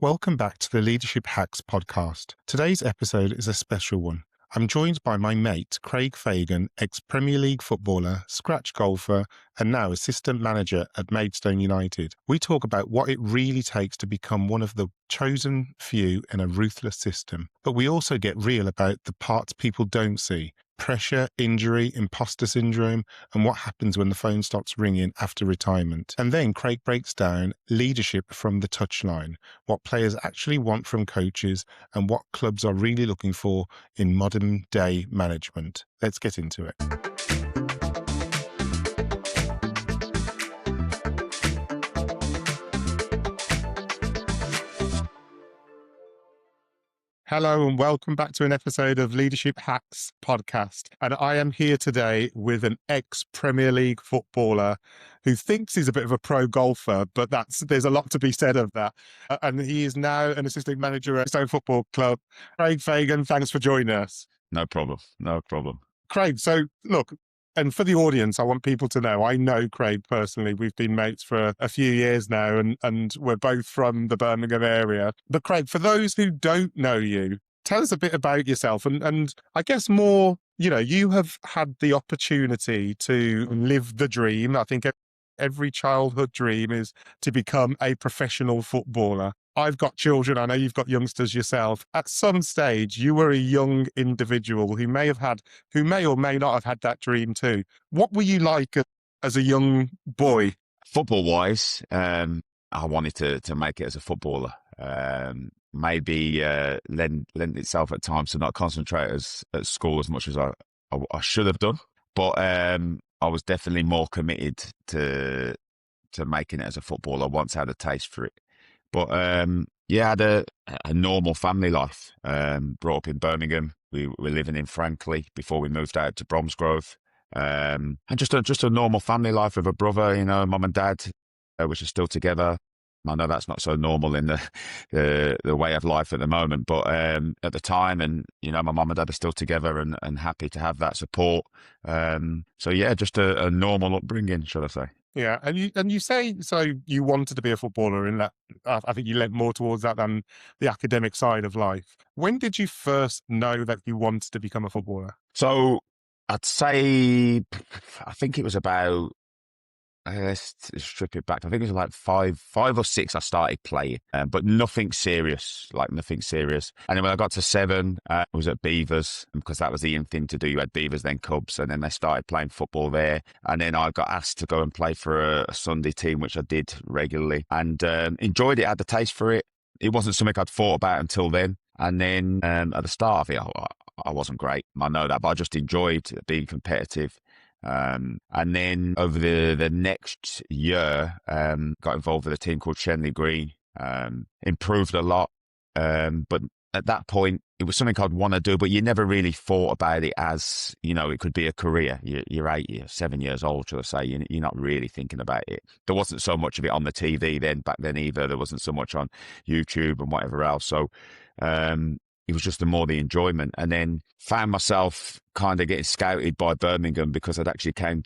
Welcome back to the Leadership Hacks podcast. Today's episode is a special one. I'm joined by my mate, Craig Fagan, ex-Premier League footballer, scratch golfer, and now assistant manager at Maidstone United. We talk about what it really takes to become one of the chosen few in a ruthless system. But we also get real about the parts people don't see: pressure, injury, imposter syndrome, and what happens when the phone stops ringing after retirement. And then Craig breaks down leadership from the touchline, what players actually want from coaches, and what clubs are really looking for in modern day management. Let's get into it. Hello and welcome back to an episode of Leadership Hacks podcast. And I am here today with an ex-Premier League footballer who thinks he's a bit of a pro golfer, but there's a lot to be said of that. And he is now an assistant manager at Stone Football Club. Craig Fagan, thanks for joining us. No problem. Craig, so look, and for the audience, I want people to know, I know Craig personally. We've been mates for a few years now, and we're both from the Birmingham area. But Craig, for those who don't know you, tell us a bit about yourself. And I guess more, you have had the opportunity to live the dream. I think every childhood dream is to become a professional footballer. I've got children. I know you've got youngsters yourself. At some stage, you were a young individual who may or may not have had that dream too. What were you like as a young boy? Football-wise, I wanted to make it as a footballer. Maybe lend itself at times to not concentrate at school as much as I should have done. But I was definitely more committed to making it as a footballer once I had a taste for it. But I had a normal family life. Brought up in Birmingham. We were living in Frankley before we moved out to Bromsgrove. And just a normal family life with a brother, mum and dad, which are still together. I know that's not so normal in the way of life at the moment, but at the time, and my mum and dad are still together and happy to have that support. So yeah, just a normal upbringing, should I say? Yeah, and you say so you wanted to be a footballer, in that I think you lent more towards that than the academic side of life. When did you first know that you wanted to become a footballer? So I'd say, I think it was about, let's strip it back. I think it was like five or six I started playing, but nothing serious. And then when I got to 7, I was at Beavers, because that was the in thing to do. You had Beavers, then Cubs, and then they started playing football there. And then I got asked to go and play for a Sunday team, which I did regularly, and enjoyed it, had the taste for it. It wasn't something I'd thought about until then. And then at the start of it, I wasn't great. I know that, but I just enjoyed being competitive. And then over the next year, got involved with a team called Shenley Green, improved a lot. But at that point, it was something I'd want to do, but you never really thought about it as, it could be a career. You're 7 years old, should I say. You're not really thinking about it. There wasn't so much of it on the TV back then either. There wasn't so much on YouTube and whatever else. So, it was just the enjoyment. And then found myself kind of getting scouted by Birmingham, because I'd actually come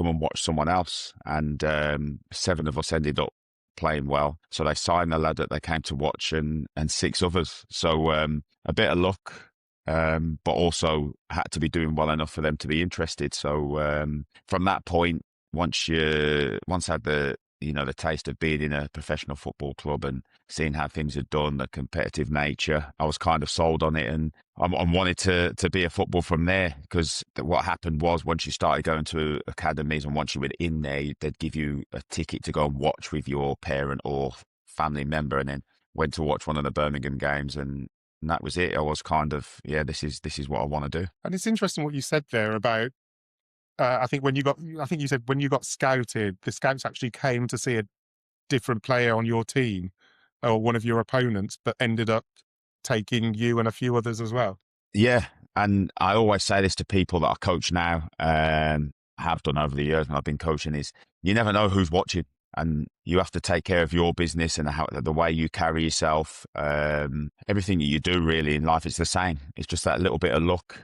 and watch someone else. And 7 of us ended up playing well. So they signed the lad that they came to watch, and 6 others. So a bit of luck, but also had to be doing well enough for them to be interested. So from that point, once I had the taste of being in a professional football club and seeing how things are done, the competitive nature, I was kind of sold on it, and I wanted to be a football from there. Because what happened was, once you started going to academies and once you were in there, they'd give you a ticket to go and watch with your parent or family member, and then went to watch one of the Birmingham games, and that was it. I was kind of, this is what I want to do. And it's interesting what you said there about, I think you said when you got scouted, the scouts actually came to see a different player on your team or one of your opponents, but ended up taking you and a few others as well. Yeah. And I always say this to people that I coach now, have done over the years when I've been coaching, is you never know who's watching. And you have to take care of your business and the way you carry yourself. Everything that you do really in life is the same. It's just that little bit of luck.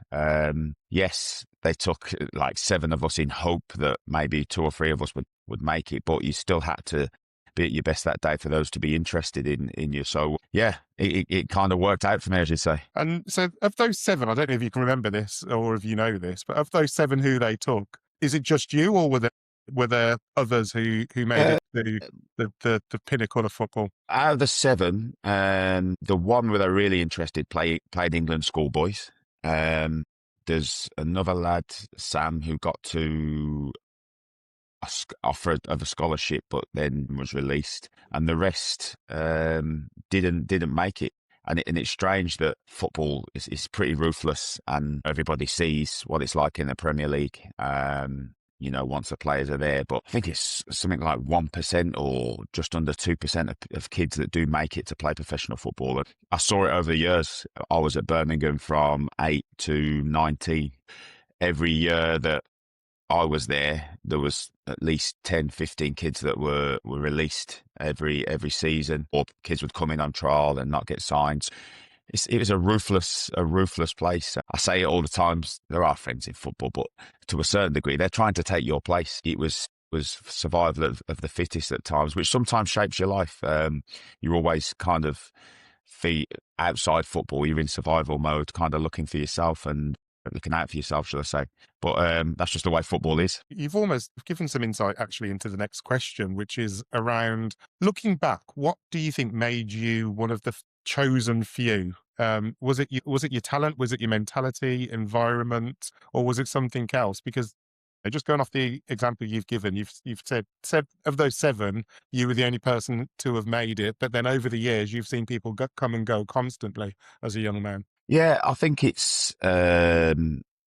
Yes, they took like 7 of us in hope that maybe 2 or 3 of us would make it, but you still had to be at your best that day for those to be interested in you. So yeah, it kind of worked out for me, as you say. And so of those seven, I don't know if you can remember this or if you know this, but of those seven who they took, is it just you or were there others who made Uh, it to the pinnacle of football? Out of the seven, the one where I really interested played England schoolboys. There's another lad, Sam, who got to offer of a scholarship, but then was released, and the rest didn't make it. And it's strange that football is pretty ruthless, and everybody sees what it's like in the Premier League. Once the players are there, but I think it's something like 1% or just under 2% of kids that do make it to play professional football. And I saw it over the years. I was at Birmingham from 8 to 19. Every year that I was there was at least 10, 15 kids that were released every season, or kids would come in on trial and not get signed. It was a ruthless place. I say it all the time. There are friends in football, but to a certain degree, they're trying to take your place. It was survival of the fittest at times, which sometimes shapes your life. You're always kind of outside football. You're in survival mode, kind of looking for yourself and looking out for yourself, shall I say. But that's just the way football is. You've almost given some insight actually into the next question, which is around looking back. What do you think made you one of the chosen few? Was it your talent? Was it your mentality, environment, or was it something else? Because just going off the example you've given, you've said of those seven, you were the only person to have made it. But then over the years, you've seen people come and go constantly as a young man. Yeah, I think it's. I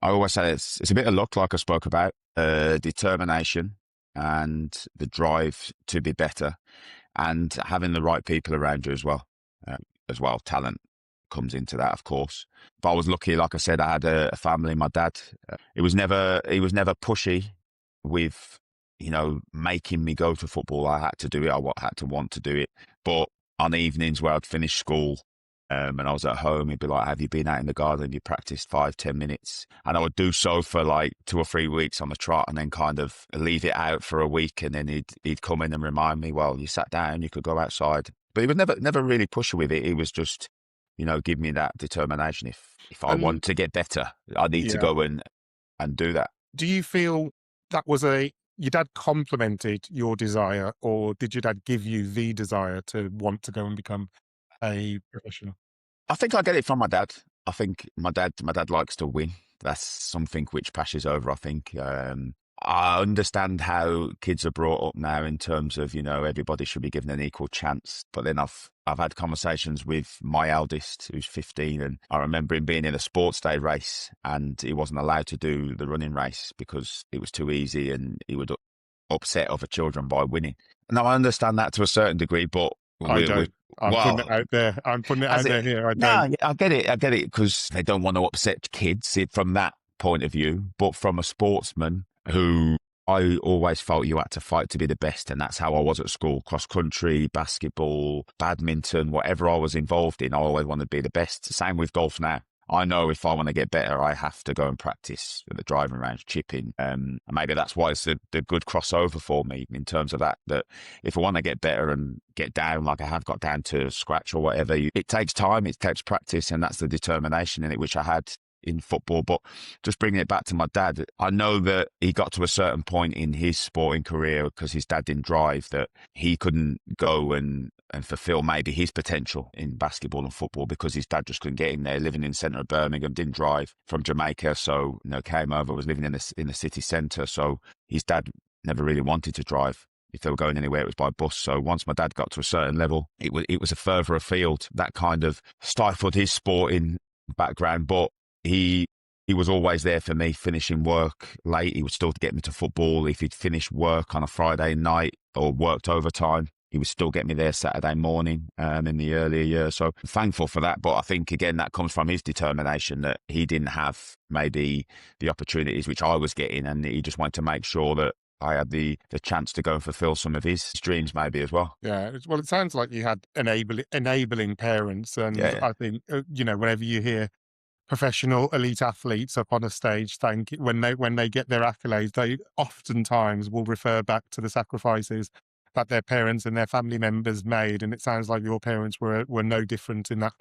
always say it's a bit of luck, like I spoke about, determination and the drive to be better, and having the right people around you as well. Talent comes into that, of course. But I was lucky, like I said, I had a family. My dad, he was never pushy with, making me go to football. I had to do it. I had to want to do it. But on evenings where I'd finish school, and I was at home, he'd be like, have you been out in the garden? Have you practiced 5-10 minutes? And I would do so for like 2 or 3 weeks on the trot, and then kind of leave it out for a week. And then he'd come in and remind me, well, you sat down, you could go outside. But he was never really pushy with it. He was just, give me that determination. If I want to get better, I need to go and do that. Do you feel that was your dad complemented your desire, or did your dad give you the desire to want to go and become a professional? I think I get it from my dad. I think my dad likes to win. That's something which passes over, I think. I understand how kids are brought up now in terms of, everybody should be given an equal chance. But then I've had conversations with my eldest, who's 15, and I remember him being in a sports day race, and he wasn't allowed to do the running race because it was too easy, and he would upset other children by winning. Now, I understand that to a certain degree, but I don't. Putting it out there. I'm putting it out there here. I don't. No, I get it because they don't want to upset kids from that point of view. But from a sportsman who I always felt you had to fight to be the best, and that's how I was at school. Cross country, basketball, badminton, whatever I was involved in, I always wanted to be the best. Same with golf now. I know if I want to get better, I have to go and practice at the driving range, chipping. And maybe that's why it's the good crossover for me in terms of that if I want to get better and get down, like I have got down to scratch or whatever, it takes time, it takes practice, and that's the determination in it, which I had in football. But just bringing it back to my dad, I know that he got to a certain point in his sporting career because his dad didn't drive, that he couldn't go and fulfill maybe his potential in basketball and football because his dad just couldn't get in there, living in the centre of Birmingham, didn't drive, from Jamaica, so came over, was living in the city centre, so his dad never really wanted to drive. If they were going anywhere, it was by bus. So once my dad got to a certain level, it was a further afield. That kind of stifled his sporting background, but he was always there for me, finishing work late. He would still get me to football. If he'd finished work on a Friday night or worked overtime, he would still get me there Saturday morning in the earlier years. So I'm thankful for that. But I think, again, that comes from his determination that he didn't have maybe the opportunities which I was getting, and he just wanted to make sure that I had the chance to go and fulfill some of his dreams maybe as well. Yeah, well, it sounds like you had enabling parents. And I think, whenever you hear professional elite athletes up on a stage, when they get their accolades, they oftentimes will refer back to the sacrifices that their parents and their family members made. And it sounds like your parents were no different in that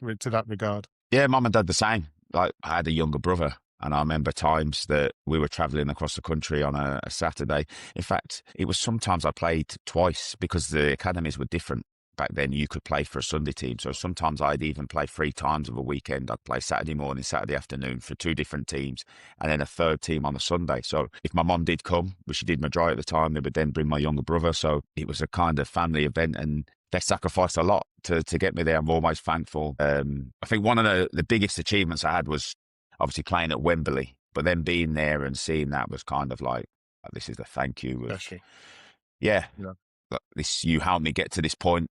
regard. Yeah, mum and dad the same. Like I had a younger brother, and I remember times that we were traveling across the country on a Saturday. In fact, it was sometimes I played twice because the academies were different. Back then, you could play for a Sunday team. So sometimes I'd even play 3 times of a weekend. I'd play Saturday morning, Saturday afternoon for 2 different teams, and then a third team on a Sunday. So if my mum did come, which she did majority of the time, they would then bring my younger brother. So it was a kind of family event, and they sacrificed a lot to get me there. I'm always thankful. I think one of the biggest achievements I had was obviously playing at Wembley, but then being there and seeing that was kind of like, this is the thank you of, Especially. yeah, Yeah. this, you helped me get to this point.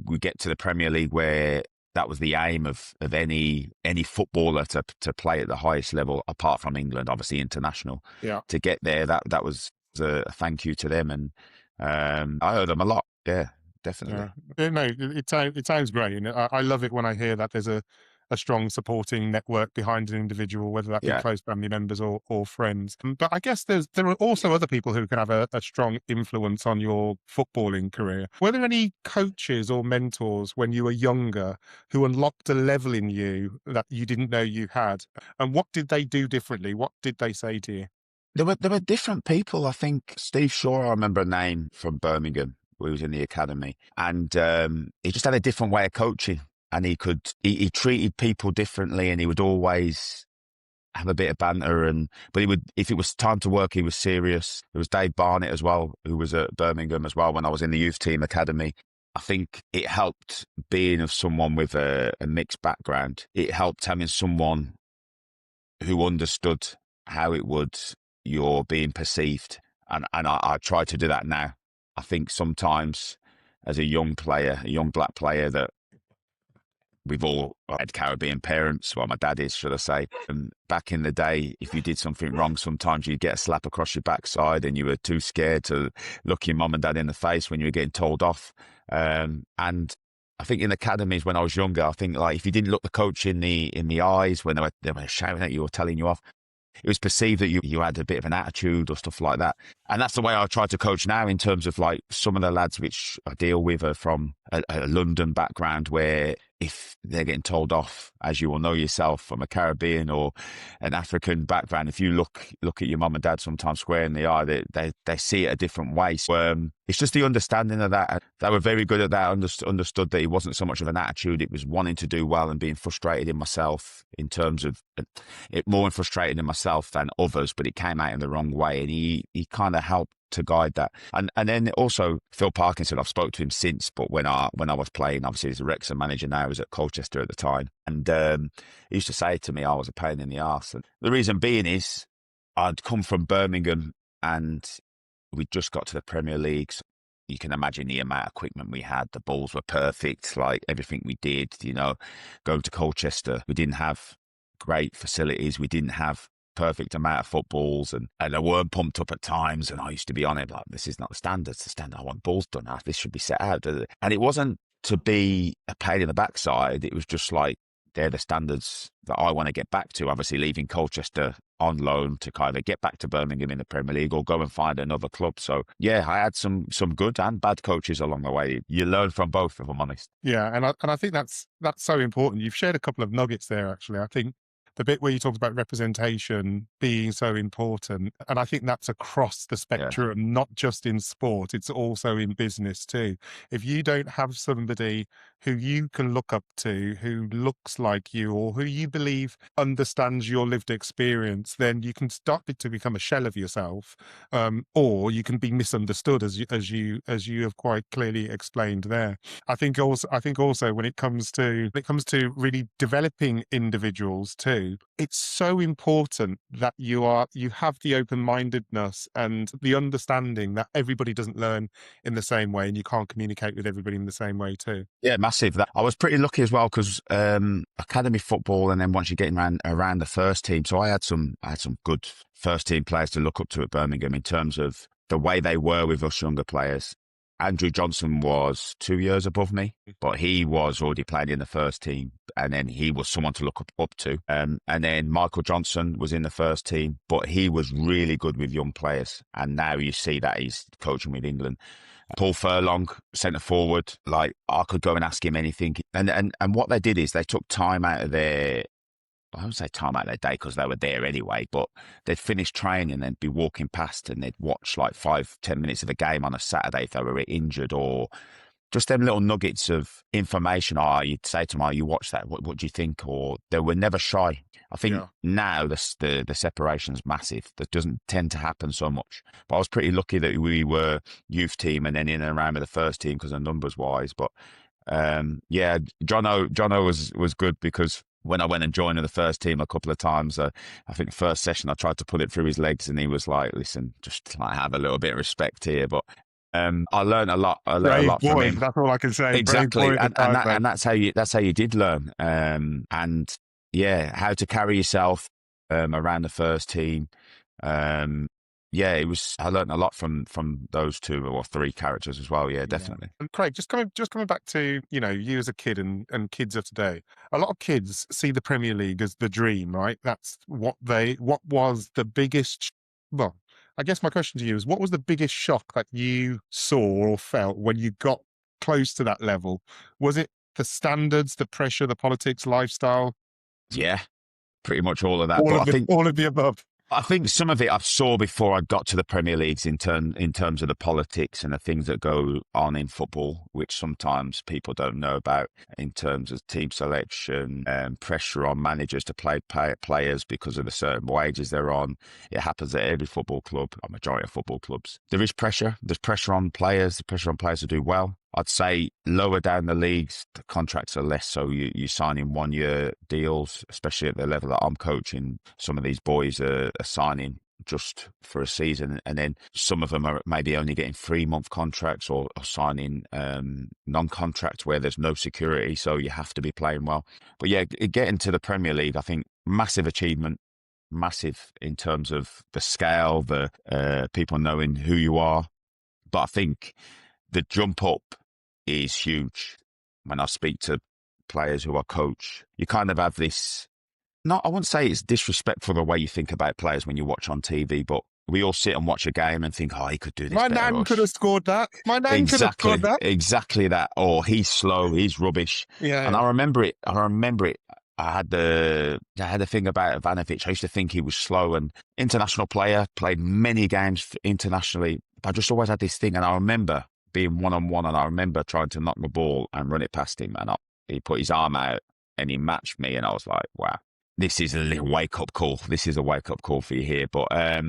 We get to the Premier League where that was the aim of any footballer to play at the highest level, apart from England, obviously international. Yeah. To get there, that was a thank you to them, and I owe them a lot. Yeah, definitely. No, it sounds great, and I love it when I hear that there's a strong supporting network behind an individual, whether that be Yeah. close family members or friends. But I guess there are also other people who can have a strong influence on your footballing career. Were there any coaches or mentors when you were younger who unlocked a level in you that you didn't know you had? And what did they do differently? What did they say to you? There were different people. I think Steve Shaw, I remember a name from Birmingham, who was in the academy, and he just had a different way of coaching, and he treated people differently, and he would always have a bit of banter, but he would, if it was time to work, he was serious. There was Dave Barnett as well, who was at Birmingham as well when I was in the youth team academy. I think it helped being of someone with a mixed background. It helped having someone who understood how you're being perceived. And I try to do that now. I think sometimes as a young player, a young black player, that we've all had Caribbean parents. Well, my dad is, should I say. And back in the day, if you did something wrong, sometimes you'd get a slap across your backside and you were too scared to look your mum and dad in the face when you were getting told off. And I think in academies when I was younger, I think like if you didn't look the coach in the eyes when they were shouting at you or telling you off, it was perceived that you had a bit of an attitude or stuff like that. And that's the way I try to coach now, in terms of like some of the lads which I deal with are from a London background, where if they're getting told off, as you will know yourself, from a Caribbean or an African background, if you look at your mum and dad sometimes square in the eye, they see it a different way. So it's just the understanding of that. They were very good at that, understood that it wasn't so much of an attitude, it was wanting to do well and being frustrated in myself, in terms of it, more frustrated in myself than others, but it came out in the wrong way. And he kind of helped to guide that. And then also Phil Parkinson, I've spoke to him since, but when I was playing, obviously he's a Wrexham manager now, he was at Colchester at the time, and he used to say to me I was a pain in the arse. And the reason being is I'd come from Birmingham and we just got to the Premier League. So you can imagine the amount of equipment we had. The balls were perfect, like everything we did, going to Colchester, we didn't have great facilities, we didn't have perfect amount of footballs, and they weren't pumped up at times, and I used to be on it like, this is not the standard. I want balls done out, this should be set out. And it wasn't to be a pain in the backside, it was just like, they're the standards that I want to get back to, obviously leaving Colchester on loan to kind of get back to Birmingham in the Premier League or go and find another club. So yeah, I had some good and bad coaches along the way. You learn from both, if I'm honest. Yeah, and I think that's so important. You've shared a couple of nuggets there, actually. I think the bit where you talked about representation being so important, and I think that's across the spectrum, not just in sport, it's also in business too. If you don't have somebody who you can look up to, who looks like you, or who you believe understands your lived experience, then you can start to become a shell of yourself, or you can be misunderstood, as you have quite clearly explained there. I think also when it comes to really developing individuals too, it's so important that you have the open-mindedness and the understanding that everybody doesn't learn in the same way, and you can't communicate with everybody in the same way too. Yeah, massive. I was pretty lucky as well, because academy football, and then once you're getting around the first team, so I had some good first team players to look up to at Birmingham in terms of the way they were with us younger players. Andrew Johnson was 2 years above me, but he was already playing in the first team, and then he was someone to look up to. And then Michael Johnson was in the first team, but he was really good with young players. And now you see that he's coaching with England. Paul Furlong, centre forward, like I could go and ask him anything. And what they did is they took time out of their, I wouldn't say time out of their day because they were there anyway, but they'd finish training and be walking past and they'd watch like 5-10 minutes of a game on a Saturday if they were injured, or just them little nuggets of information. Oh, you'd say to them, oh, you watch that, what do you think? Or they were never shy. I think now the separation's massive. That doesn't tend to happen so much. But I was pretty lucky that we were youth team and then in and around with the first team because of numbers wise. But Jono was good because when I went and joined the first team a couple of times, I think the first session I tried to put it through his legs and he was like, listen, just like have a little bit of respect here. But I learned a lot. I learned a lot from him. That's all I can say. Exactly, and that's how you did learn. And yeah, how to carry yourself around the first team. It was. I learned a lot from those 2 or 3 characters as well. Yeah, definitely. And Craig, just coming back to you as a kid and kids of today. A lot of kids see the Premier League as the dream, right? That's what was the biggest. Well, I guess my question to you is, what was the biggest shock that you saw or felt when you got close to that level? Was it the standards, the pressure, the politics, lifestyle? Yeah, pretty much all of that. All of the above. I think some of it I saw before I got to the Premier Leagues in terms of the politics and the things that go on in football, which sometimes people don't know about in terms of team selection, pressure on managers to pay players because of the certain wages they're on. It happens at every football club, a majority of football clubs. There is pressure. There's pressure on players. The pressure on players to do well. I'd say lower down the leagues, the contracts are less, so you sign in 1-year deals, especially at the level that I'm coaching. Some of these boys are signing just for a season, and then some of them are maybe only getting 3-month contracts or signing non-contracts where there's no security, so you have to be playing well. But yeah, getting to the Premier League, I think massive achievement. Massive in terms of the scale, the people knowing who you are. But I think the jump up is huge. When I speak to players who I coach, you kind of have this, I wouldn't say it's disrespectful the way you think about players when you watch on TV, but we all sit and watch a game and think, oh, he could do this. My nan could have scored that. My nan could have scored that. Exactly that. Or he's slow, he's rubbish. Yeah. And I remember it. I had the thing about Ivanovic. I used to think he was slow, and international player, played many games internationally. But I just always had this thing, and I remember being one-on-one, and I remember trying to knock the ball and run it past him, and he put his arm out and he matched me, and I was like, wow, this is a little wake-up call. This is a wake-up call for you here. But I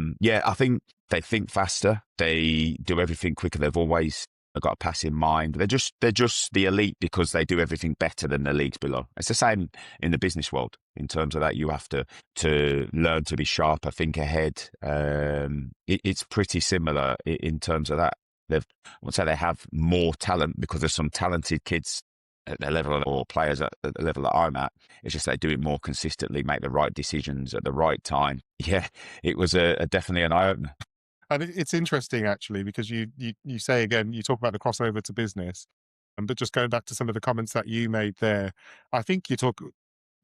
think they think faster. They do everything quicker. They've always got a pass in mind. They're just the elite because they do everything better than the leagues below. It's the same in the business world in terms of that. You have to learn to be sharper, think ahead. It's pretty similar in terms of that. I would say they have more talent because there's some talented kids at the level or players at the level that I'm at. It's just they do it more consistently, make the right decisions at the right time. Yeah, it was definitely an eye-opener. And it's interesting, actually, because you say, again, you talk about the crossover to business, but just going back to some of the comments that you made there, I think you talk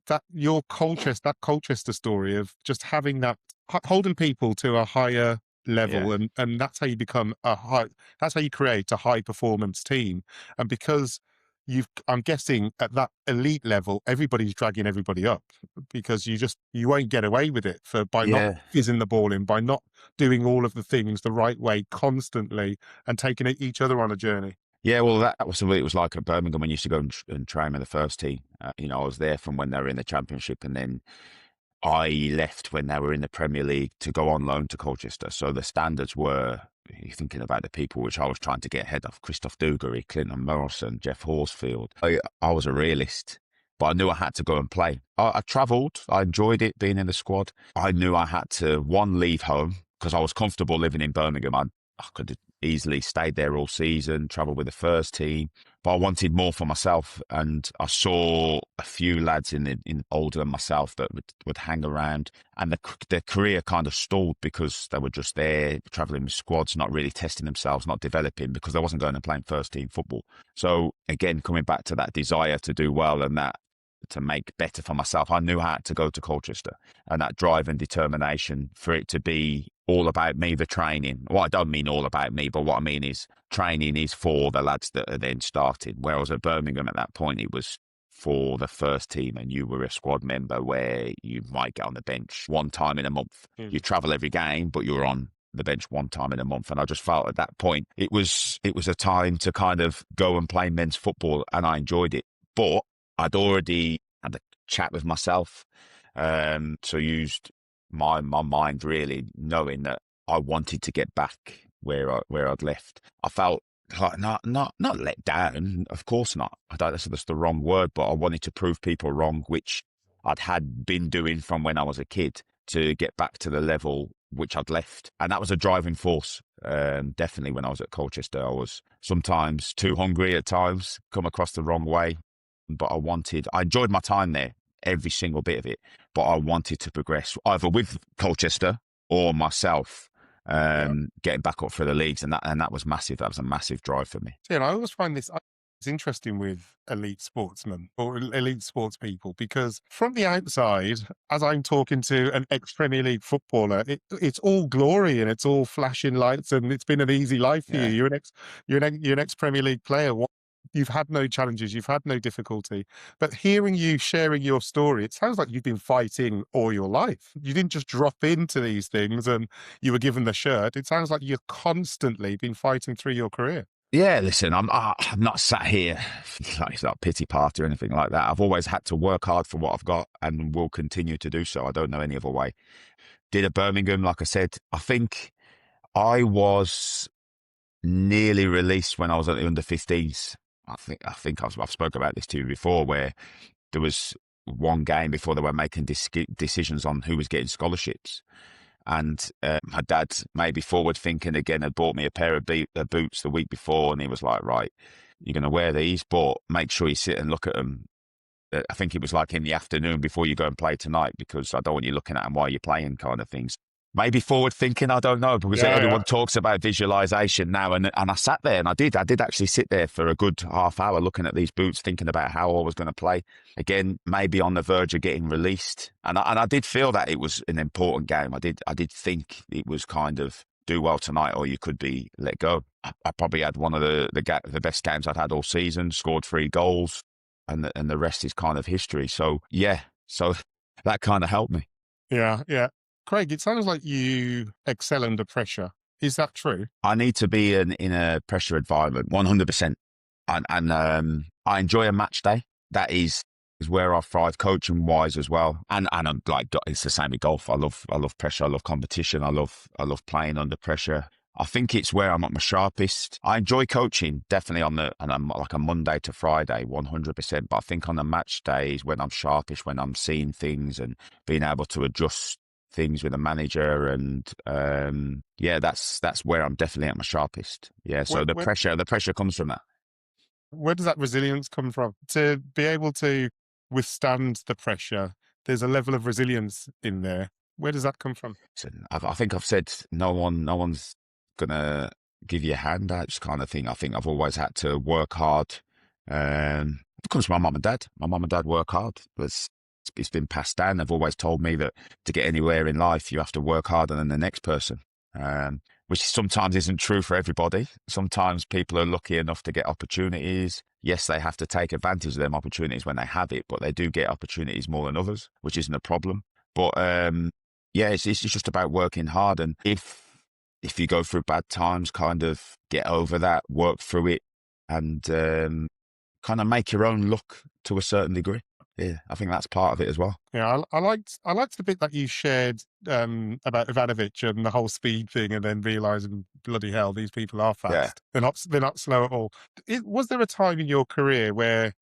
that your that Colchester story of just having that, holding people to a higher level, and that's how you become that's how you create a high performance team. And because I'm guessing at that elite level, everybody's dragging everybody up because you won't get away with it by not fizzing the ball in, by not doing all of the things the right way constantly and taking each other on a journey. Yeah, well, that was what it was like at Birmingham when you used to go and train with the first team. I was there from when they were in the Championship, and then I left when they were in the Premier League to go on loan to Colchester. So the standards were, you're thinking about the people which I was trying to get ahead of, Christoph Dugarry, Clinton Morrison, Jeff Horsfield. I was a realist, but I knew I had to go and play. I travelled. I enjoyed it being in the squad. I knew I had to, leave home because I was comfortable living in Birmingham. I could have easily stayed there all season, travelled with the first team. but I wanted more for myself. And I saw a few lads in older than myself that would hang around, and their career kind of stalled because they were just there traveling with squads, not really testing themselves, not developing, because they wasn't going and playing first team football. So again, coming back to that desire to do well and that to make better for myself, I knew I had to go to Colchester, and that drive and determination for it to be all about me, the training. Well, I don't mean all about me, but what I mean is training is for the lads that are then starting. Whereas at Birmingham at that point, it was for the first team, and you were a squad member where you might get on the bench one time in a month. Mm. You travel every game, but you're on the bench one time in a month. And I just felt at that point it was a time to kind of go and play men's football, and I enjoyed it. But I'd already had a chat with myself, so used my mind really, knowing that I wanted to get back where I'd left. I felt like not let down, of course not. I don't. That's the wrong word, but I wanted to prove people wrong, which had been doing from when I was a kid, to get back to the level which I'd left, and that was a driving force. Definitely, when I was at Colchester, I was sometimes too hungry at times, come across the wrong way, but I enjoyed my time there, every single bit of it, but I wanted to progress either with Colchester or myself, Yeah. getting back up for the leagues, and that was massive. That was a massive drive for me. See, and I always find this it's interesting with elite sportsmen or elite sports people, because from the outside, as I'm talking to an ex-Premier League footballer, it's all glory and it's all flashing lights and it's been an easy life for you. Yeah. You're an ex-Premier League player. You've had no challenges, you've had no difficulty. But hearing you sharing your story, it sounds like you've been fighting all your life. You didn't just drop into these things and you were given the shirt. It sounds like you've constantly been fighting through your career. Yeah, listen, I'm not sat here like it's not a pity party or anything like that. I've always had to work hard for what I've got, and will continue to do so. I don't know any other way. Did at Birmingham, like I said, I think I was nearly released when I was at the under-15s. I've spoken about this to you before, where there was one game before they were making decisions on who was getting scholarships. And my dad, maybe forward thinking again, had bought me a pair of boots the week before, and he was like, right, you're going to wear these, but make sure you sit and look at them. I think it was like in the afternoon before you go and play tonight, because I don't want you looking at them while you're playing, kind of things. Maybe forward thinking, I don't know, because Yeah, yeah. everyone talks about visualization now. And I sat there, and I did actually sit there for a good half hour looking at these boots, thinking about how I was going to play. Again, maybe on the verge of getting released. And I did feel that it was an important game. I did think it was kind of do well tonight or you could be let go. I probably had one of the best games I'd had all season, scored 3 goals, and the rest is kind of history. So, yeah, so that kind of helped me. Yeah, yeah. Craig, it sounds like you excel under pressure. Is that true? I need to be in a pressure environment, 100%. And I enjoy a match day. That is where I thrive, coaching wise as well. And I'm like, it's the same with golf. I love pressure. I love competition. I love playing under pressure. I think it's where I'm at my sharpest. I enjoy coaching, definitely and I'm like a Monday to Friday, 100%. But I think on the match days when I'm sharpish, when I'm seeing things and being able to adjust things with a manager, and yeah, that's where I'm definitely at my sharpest. Yeah, so Where, the where, pressure comes from that. where does that resilience come from? To be able to withstand the pressure, there's a level of resilience in there. Where does that come from? So I think I've said no one's gonna give you a handout kind of thing. I think I've always had to work hard. It comes from my mum and dad. My mum and dad work hard. It's been passed down. They've always told me that to get anywhere in life, you have to work harder than the next person, which sometimes isn't true for everybody. Sometimes people are lucky enough to get opportunities. Yes, they have to take advantage of them opportunities when they have it, but they do get opportunities more than others, which isn't a problem. But yeah, it's just about working hard. And if you go through bad times, kind of get over that, work through it, and kind of make your own luck to a certain degree. Yeah, I think that's part of it as well. Yeah, I liked the bit that you shared about Ivanovic and the whole speed thing, and then realizing, bloody hell, these people are Yeah. fast. They're not slow at all. Was there a time in your career where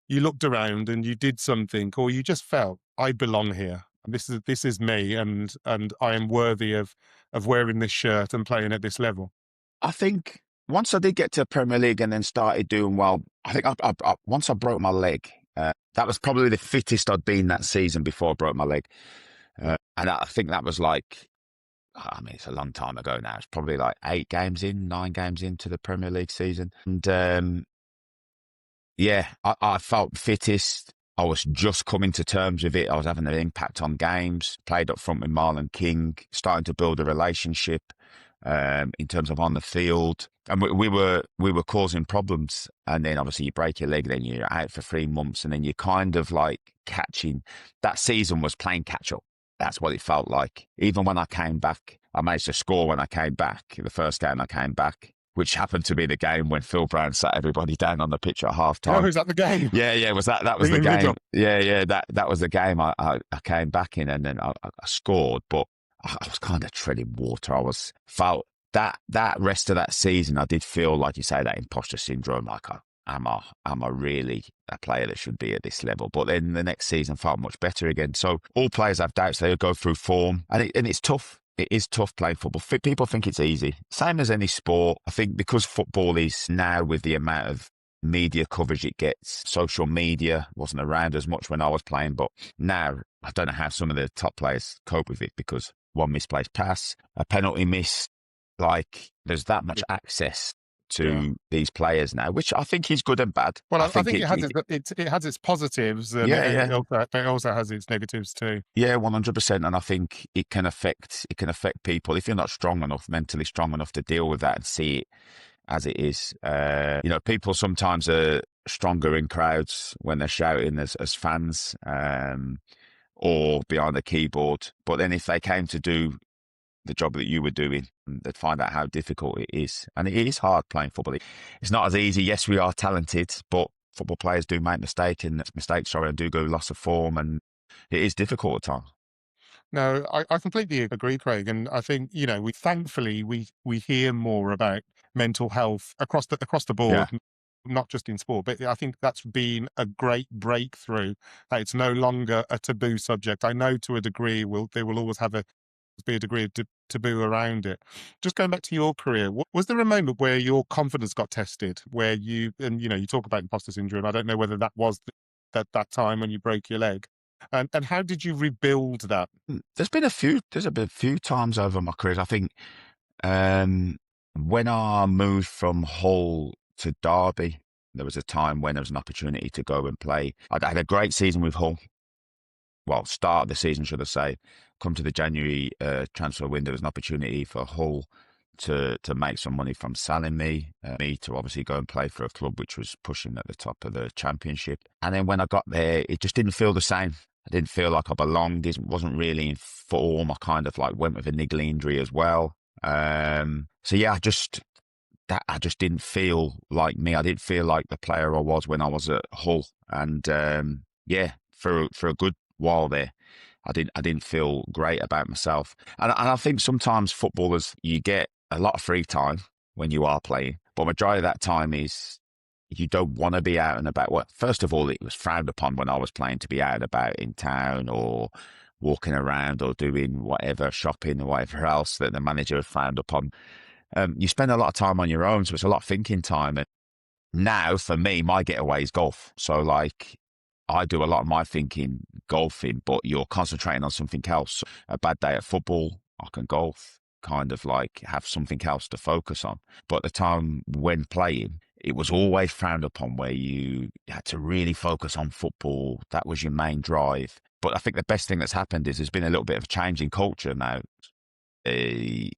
you looked around and you did something, or you just felt, I belong here, and this is me, and I am worthy of wearing this shirt and playing at this level? I think once I did get to Premier League and then started doing well, I think once I broke my leg, that was probably the fittest I'd been that season before I broke my leg. And I think that was like, I mean, it's a long time ago now. It's probably like 9 games into the Premier League season. And yeah, I felt fittest. I was just coming to terms with it. I was having an impact on games, played up front with Marlon King, starting to build a relationship in terms of on the field. And we were causing problems. And then obviously you break your leg, then you're out for 3 months, and then you're kind of like catching. That season was playing catch up. That's what it felt like. Even when I came back, I managed to score when I came back, the first game I came back, which happened to be the game when Phil Brown sat everybody down on the pitch at half Oh, time. is that the game? Yeah, was that was the game. Yeah, that was the game I came back in, and then I scored, but I was kind of treading water. Felt that rest of that season, I did feel, like you say, that imposter syndrome, like am I really a player that should be at this level? But then the next season felt much better again. So all players have doubts. They go through form, and it's tough. It is tough playing football. People think it's easy. Same as any sport. I think because football is now, with the amount of media coverage it gets, social media wasn't around as much when I was playing, but now I don't know how some of the top players cope with it, because one misplaced pass, a penalty miss, like there's that much access to these players now, which I think is good and bad. Well, I think it has its positives, and it also has its negatives too. Yeah, 100%. And I think it can affect people if you're not mentally strong enough to deal with that and see it as it is. People sometimes are stronger in crowds when they're shouting as fans, or behind the keyboard. But then if they came to do the job that you were doing, they'd find out how difficult it is. And it is hard playing football. It's not as easy. Yes, we are talented, but football players do make mistakes, and do go loss of form, and it is difficult at times. No, I completely agree, Craig. And I think, thankfully we hear more about mental health across the board, Yeah. not just in sport. But I think that's been a great breakthrough. That it's no longer a taboo subject. I know to a degree there will always be a degree of taboo around it. Just going back to your career, was there a moment where your confidence got tested, where you talk about imposter syndrome? I don't know whether that was that time when you broke your leg, and how did you rebuild that? There's been a few times over my career. I think when I moved from Hull to Derby, there was a time when there was an opportunity to go and play. I had a great season with Hull. Well, start of the season, should I say. Come to the January transfer window, there was an opportunity for Hull to make some money from selling me to obviously go and play for a club which was pushing at the top of the Championship. And then when I got there, it just didn't feel the same. I didn't feel like I belonged. It wasn't really in form. I kind of like went with a niggly injury as well. So yeah, I just didn't feel like me. I didn't feel like the player I was when I was at Hull. And for a good while there, I didn't feel great about myself. And I think sometimes footballers, you get a lot of free time when you are playing, but majority of that time is you don't want to be out and about. Well, first of all, it was frowned upon when I was playing to be out and about in town or walking around or doing whatever, shopping or whatever else that the manager had frowned upon. You spend a lot of time on your own, so it's a lot of thinking time. And now, for me, my getaway is golf. So, like, I do a lot of my thinking golfing, but you're concentrating on something else. A bad day at football, I can golf, kind of like have something else to focus on. But at the time when playing, it was always frowned upon where you had to really focus on football. That was your main drive. But I think the best thing that's happened is there's been a little bit of a change in culture now. They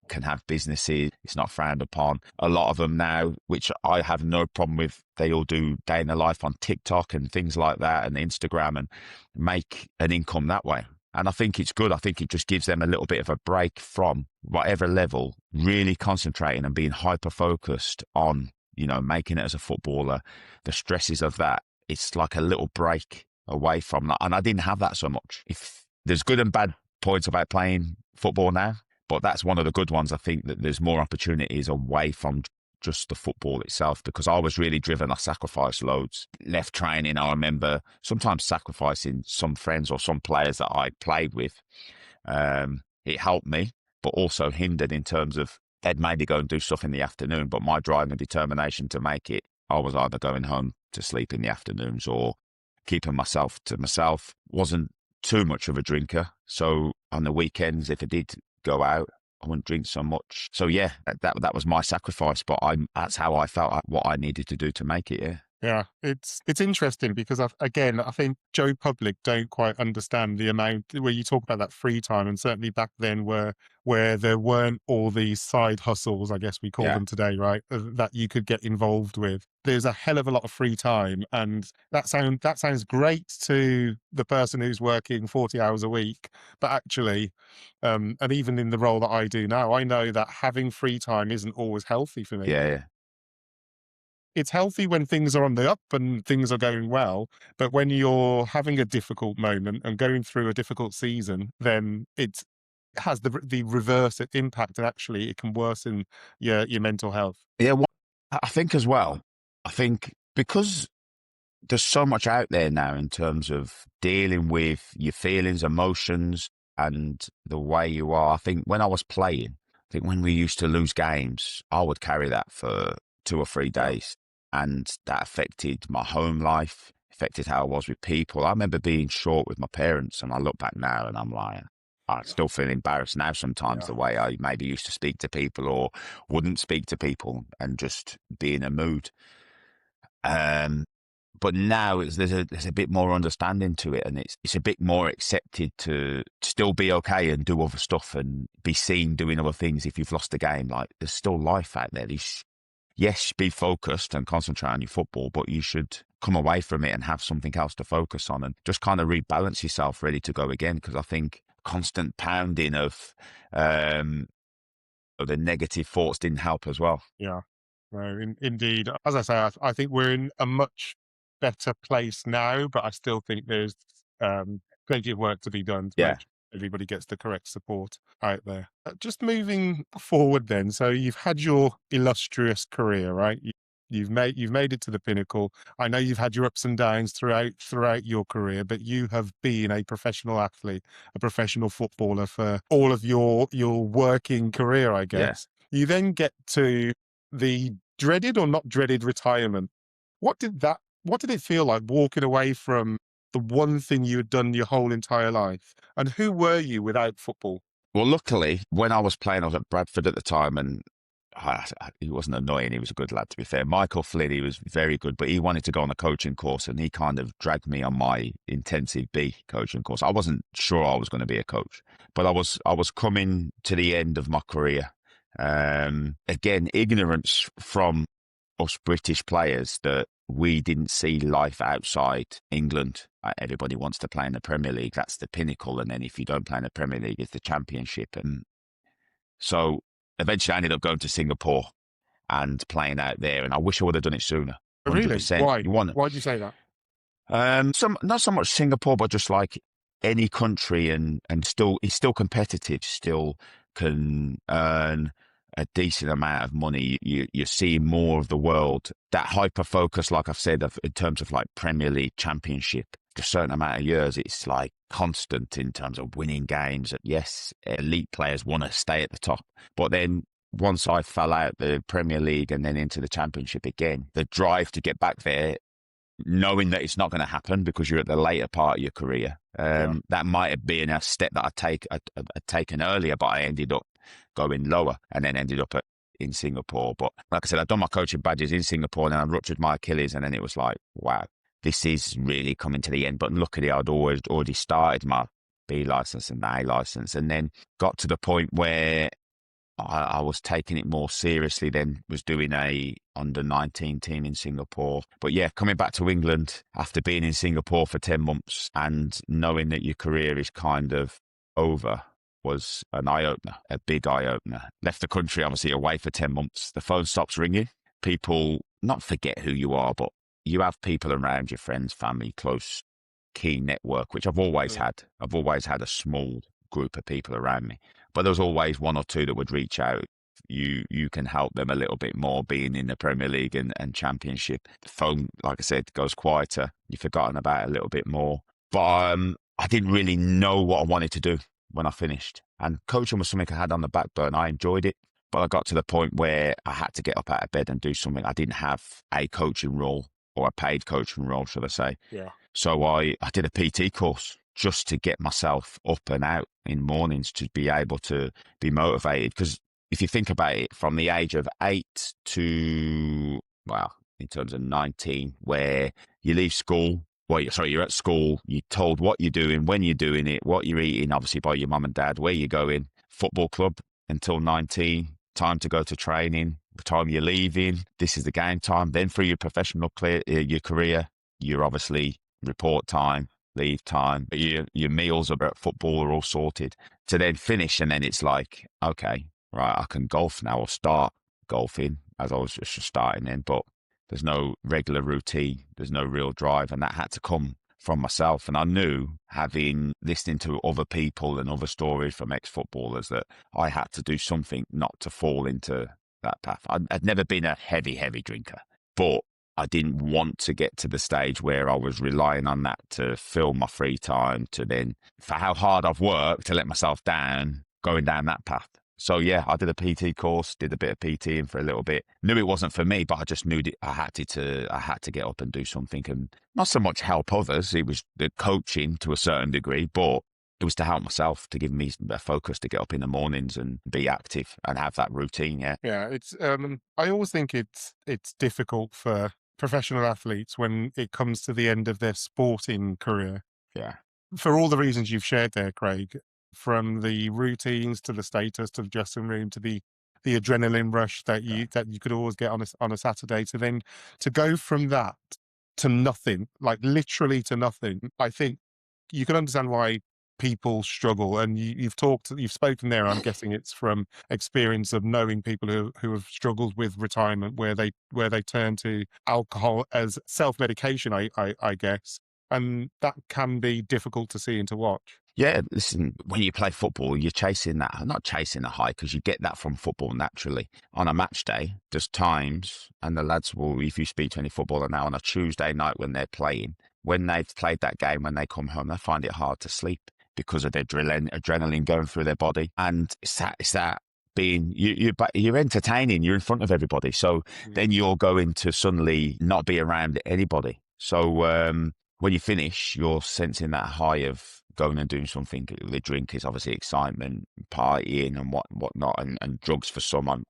can have businesses. It's not frowned upon. A lot of them now, which I have no problem with, they all do day in their life on TikTok and things like that and Instagram and make an income that way. And I think it's good. I think it just gives them a little bit of a break from whatever level, really concentrating and being hyper-focused on, making it as a footballer, the stresses of that. It's like a little break away from that. And I didn't have that so much. If there's good and bad points about playing football now, but that's one of the good ones. I think that there's more opportunities away from just the football itself, because I was really driven. I sacrificed loads. Left training, I remember sometimes sacrificing some friends or some players that I played with. It helped me, but also hindered in terms of they'd maybe go and do stuff in the afternoon, but my drive and determination to make it, I was either going home to sleep in the afternoons or keeping myself to myself. Wasn't too much of a drinker. So on the weekends, if I did go out, I wouldn't drink so much. So yeah, that was my sacrifice, but that's how I felt, what I needed to do to make it. Yeah. Yeah, it's interesting because I think Joe Public don't quite understand the amount where you talk about that free time, and certainly back then where there weren't all these side hustles, I guess we call Yeah. them today, right? That you could get involved with. There's a hell of a lot of free time, and that sounds great to the person who's working 40 hours a week, but actually, and even in the role that I do now, I know that having free time isn't always healthy for me. Yeah. Yeah. It's healthy when things are on the up and things are going well, but when you're having a difficult moment and going through a difficult season, then it has the reverse impact, and actually it can worsen your mental health. Yeah. I think as well, I think because there's so much out there now in terms of dealing with your feelings, emotions, and the way you are. I think when I was playing, I think when we used to lose games, I would carry that for 2 or 3 Yeah. days. And that affected my home life, affected how I was with people. I remember being short with my parents, and I look back now and I'm like, I still feel embarrassed now sometimes Yeah. the way I maybe used to speak to people or wouldn't speak to people and just be in a mood. Um, but now there's a bit more understanding to it, and it's a bit more accepted to still be okay and do other stuff and be seen doing other things if you've lost a game. Like there's still life out there. Yes, be focused and concentrate on your football, but you should come away from it and have something else to focus on and just kind of rebalance yourself, ready to go again. Because I think constant pounding of the negative thoughts didn't help as well. Yeah. No, indeed. As I say, I think we're in a much better place now, but I still think there's plenty of work to be done to Yeah, make sure everybody gets the correct support out there. Just moving forward then, so you've had your illustrious career, right? You've made it to the pinnacle. I know you've had your ups and downs throughout your career, but you have been a professional athlete, a professional footballer for all of your working career, I yeah. guess. You then get to the dreaded or not dreaded retirement. What did it feel like walking away from the one thing you had done your whole entire life? And who were you without football? Well, luckily, when I was playing, I was at Bradford at the time, and he wasn't annoying. He was a good lad, to be fair. Michael Flynn, he was very good, but he wanted to go on a coaching course, and he kind of dragged me on my intensive B coaching course. I wasn't sure I was going to be a coach, but I was coming to the end of my career. Again, ignorance from us British players that we didn't see life outside England. Everybody wants to play in the Premier League. That's the pinnacle. And then if you don't play in the Premier League, it's the Championship. And so eventually I ended up going to Singapore and playing out there. And I wish I would have done it sooner. Really? 100%. Why? You want it? Why do you say that? Not so much Singapore, but just like any country, and still it's still competitive, still can earn a decent amount of money. You're seeing more of the world. That hyper focus, like I've said, in terms of like Premier League, Championship, for a certain amount of years, it's like constant in terms of winning games. Yes, elite players want to stay at the top, but then once I fell out the Premier League and then into the Championship again, the drive to get back there, knowing that it's not going to happen because you're at the later part of your career. Yeah. That might have been a step that I'd taken earlier, but I ended up going lower and then ended up in Singapore. But like I said, I'd done my coaching badges in Singapore and then I ruptured my Achilles, and then it was like, wow, this is really coming to the end. But luckily, I'd already started my B license and A license, and then got to the point where I was taking it more seriously, then was doing a under-19 team in Singapore. But yeah, coming back to England after being in Singapore for 10 months and knowing that your career is kind of over was an eye-opener, a big eye-opener. Left the country, obviously, away for 10 months. The phone stops ringing. People not forget who you are, but you have people around, your friends, family, close, key network, which I've always had. I've always had a small group of people around me, but there's always one or two that would reach out. You can help them a little bit more being in the Premier League and Championship. The phone, like I said, goes quieter. You've forgotten about it a little bit more. But I didn't really know what I wanted to do when I finished. And coaching was something I had on the back burner. I enjoyed it, But I got to the point where I had to get up out of bed and do something. I didn't have a coaching role or a paid coaching role, should I say. Yeah. So I did a PT course just to get myself up and out in mornings to be able to be motivated. Because if you think about it, from the age of 8 to, well, in terms of 19, where you leave school, you're at school, you're told what you're doing, when you're doing it, what you're eating, obviously by your mum and dad, where you're going, football club until 19, time to go to training, the time you're leaving, this is the game time. Then through your professional your career, you're obviously report time, leave time, your meals about football are all sorted. To then finish, and then it's like, okay, right, I can golf now or start golfing, as I was just starting then, but there's no regular routine, there's no real drive, and that had to come from myself. And I knew, having listening to other people and other stories from ex-footballers, that I had to do something not to fall into that path. I'd never been a heavy drinker, but I didn't want to get to the stage where I was relying on that to fill my free time, to then, for how hard I've worked to let myself down, going down that path. So yeah, I did a PT course, did a bit of PTing for a little bit. Knew it wasn't for me, but I just knew that I had to get up and do something, and not so much help others. It was the coaching to a certain degree, but it was to help myself, to give me a focus to get up in the mornings and be active and have that routine. Yeah. Yeah, it's I always think it's difficult for professional athletes when it comes to the end of their sporting career, Yeah. for all the reasons you've shared there, Craig, from the routines to the status to the dressing room to the adrenaline rush that Yeah. you could always get on a Saturday, to then to go from that to nothing, like literally to nothing. I think you can understand why people struggle, and you've spoken there. I'm guessing it's from experience of knowing people who have struggled with retirement, where they turn to alcohol as self-medication, I guess, and that can be difficult to see and to watch. Yeah, listen, when you play football, you're chasing that, not chasing a high, because you get that from football naturally. On a match day, there's times, and the lads will, if you speak to any footballer now, on a Tuesday night when they're playing, when they've played that game, when they come home, they find it hard to sleep because of their adrenaline going through their body. And it's that being, you're entertaining, you're in front of everybody. So then you're going to suddenly not be around anybody. So when you finish, you're sensing that high of going and doing something. The drink is obviously excitement, partying and whatnot, and drugs for some.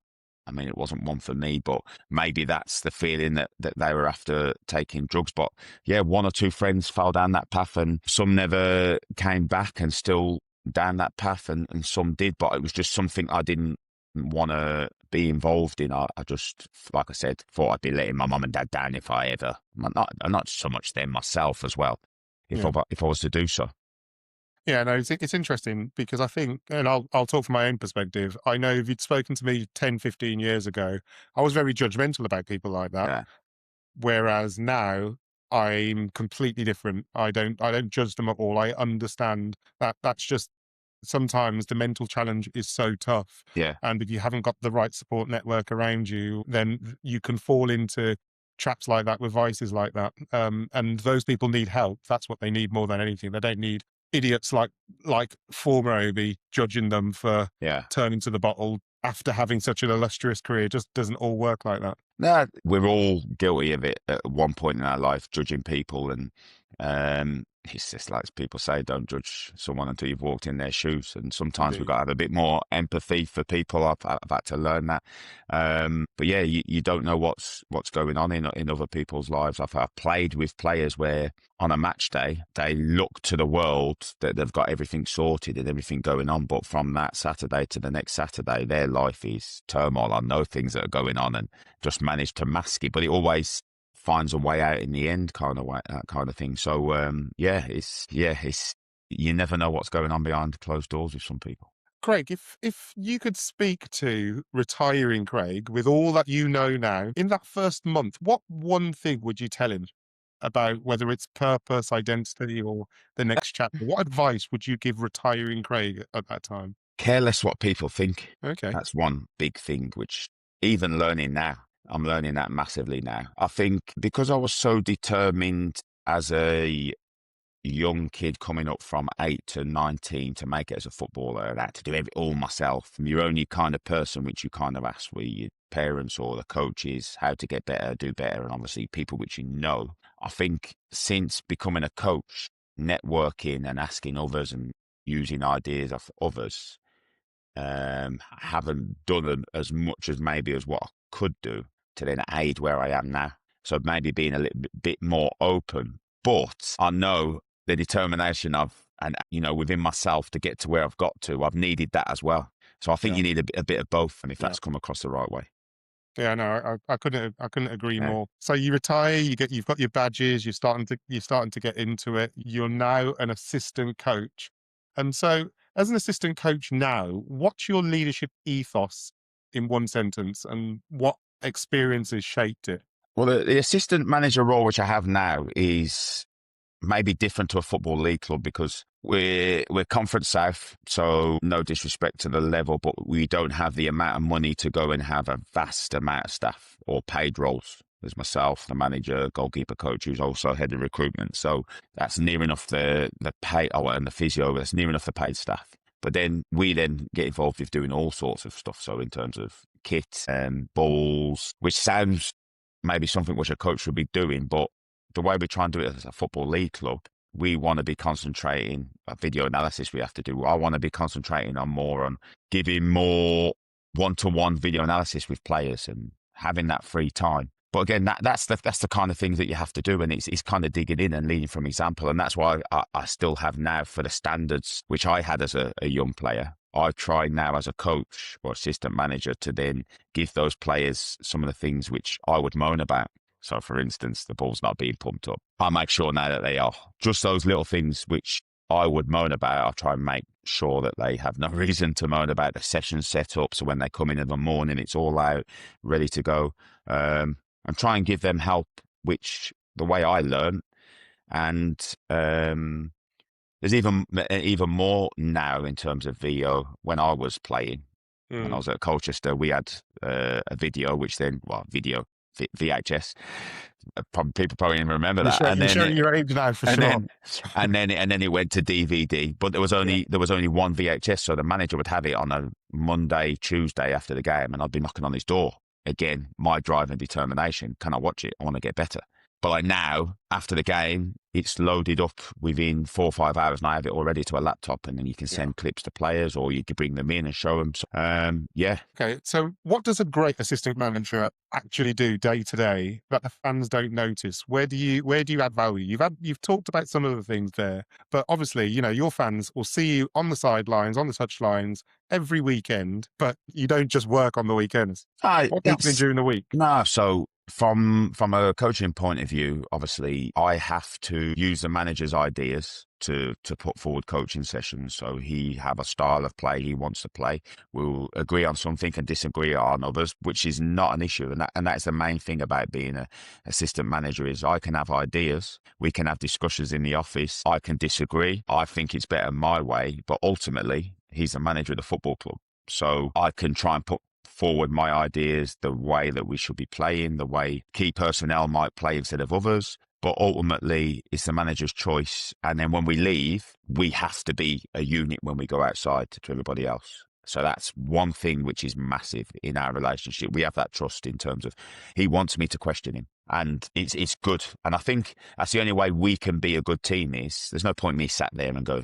I mean, it wasn't one for me, but maybe that's the feeling that they were after, taking drugs. But yeah, one or two friends fell down that path, and some never came back and still down that path, and some did. But it was just something I didn't want to be involved in. I just, like I said, thought I'd be letting my mum and dad down if I ever, not so much them, myself as well, if Yeah. I was to do so. Yeah, no, it's interesting because I think, and I'll talk from my own perspective. I know if you'd spoken to me 10, 15 years ago, I was very judgmental about people like that. Yeah, Whereas now I'm completely different. I don't judge them at all. I understand that that's just, sometimes the mental challenge is so tough. yeah, And if you haven't got the right support network around you, then you can fall into traps like that, with vices like that. And those people need help. That's what they need more than anything. They don't need idiots like former Obi judging them for yeah. turning to the bottle after having such an illustrious career. It just doesn't all work like that. No, we're all guilty of it at one point in our life, judging people, and it's just like people say, don't judge someone until you've walked in their shoes. And sometimes we've Indeed. got to have a bit more empathy for people. I've had to learn that. But yeah, you don't know what's going on in other people's lives. I've played with players where on a match day they look to the world that they've got everything sorted and everything going on, but from that Saturday to the next Saturday, their life is turmoil. I know things that are going on, and just manage to mask it, but it always finds a way out in the end, kind of way, that kind of thing. So it's you never know what's going on behind closed doors with some people. Craig, if you could speak to retiring Craig with all that you know now, in that first month, what one thing would you tell him about, whether it's purpose, identity, or the next chapter? What advice would you give retiring Craig at that time? Care less what people think. Okay. That's one big thing, which even learning now, I'm learning that massively now. I think because I was so determined as a young kid coming up from 8 to 19 to make it as a footballer, and I had to do it all myself. And you're only kind of person which you kind of ask with your parents or the coaches how to get better, do better, and obviously people which you know. I think since becoming a coach, networking and asking others and using ideas of others, haven't done as much as maybe as what I could do to then aid where I am now. So maybe being a little bit more open, but I know the determination of, and within myself to get to where I've got to, I've needed that as well. So I think Yeah. you need a bit of both, and if Yeah. that's come across the right way. Yeah, no, I couldn't agree Yeah. more. So you retire, you've got your badges, you're starting to get into it. You're now an assistant coach. And so as an assistant coach now, what's your leadership ethos in one sentence and what experiences shaped it? Well, the assistant manager role which I have now is maybe different to a football league club because we're Conference South, so no disrespect to the level, but we don't have the amount of money to go and have a vast amount of staff or paid roles. There's myself, the manager, goalkeeper coach, who's also head of recruitment. So that's near enough the pay, and the physio, that's near enough the paid staff. But then we then get involved with doing all sorts of stuff. So in terms of kit and balls, which sounds maybe something which a coach should be doing, but the way we try and do it as a football league club, we want to be concentrating video analysis we have to do. I want to be concentrating on giving more one-to-one video analysis with players and having that free time. But again, that's the kind of things that you have to do, and it's kind of digging in and leading from example, and that's why I still have now for the standards which I had as a young player. I try now as a coach or assistant manager to then give those players some of the things which I would moan about. So, for instance, the ball's not being pumped up. I make sure now that they are. Just those little things which I would moan about, I try and make sure that they have no reason to moan about. The session set up, so when they come in the morning, it's all out, ready to go. And try and give them help, which the way I learn. And there's even more now in terms of VO. When I was playing, when I was at Colchester, we had a video, VHS. People probably even remember that. You're showing your age now for sure. And then it went to DVD. But there was only one VHS, so the manager would have it on a Monday, Tuesday after the game, and I'd be knocking on his door. Again, my drive and determination. Can I watch it? I want to get better. But like now, after the game, it's loaded up within 4 or 5 hours, and I have it already to a laptop, and then you can send clips to players, or you can bring them in and show them. So, Okay, so what does a great assistant manager actually do day to day that the fans don't notice? Where do you add value? You've talked about some of the things there, but obviously, your fans will see you on the sidelines, on the touchlines every weekend, but you don't just work on the weekends. What's happening during the week? No, so from a coaching point of view, obviously, I have to use the manager's ideas to put forward coaching sessions. So he have a style of play he wants to play. We'll agree on something and disagree on others, which is not an issue. And that's the main thing about being an assistant manager is I can have ideas. We can have discussions in the office. I can disagree. I think it's better my way, but ultimately he's the manager of the football club. So I can try and put forward my ideas, the way that we should be playing, the way key personnel might play instead of others. But ultimately, it's the manager's choice. And then when we leave, we have to be a unit when we go outside to everybody else. So that's one thing which is massive in our relationship. We have that trust in terms of he wants me to question him. And it's good. And I think that's the only way we can be a good team is there's no point me sat there and go,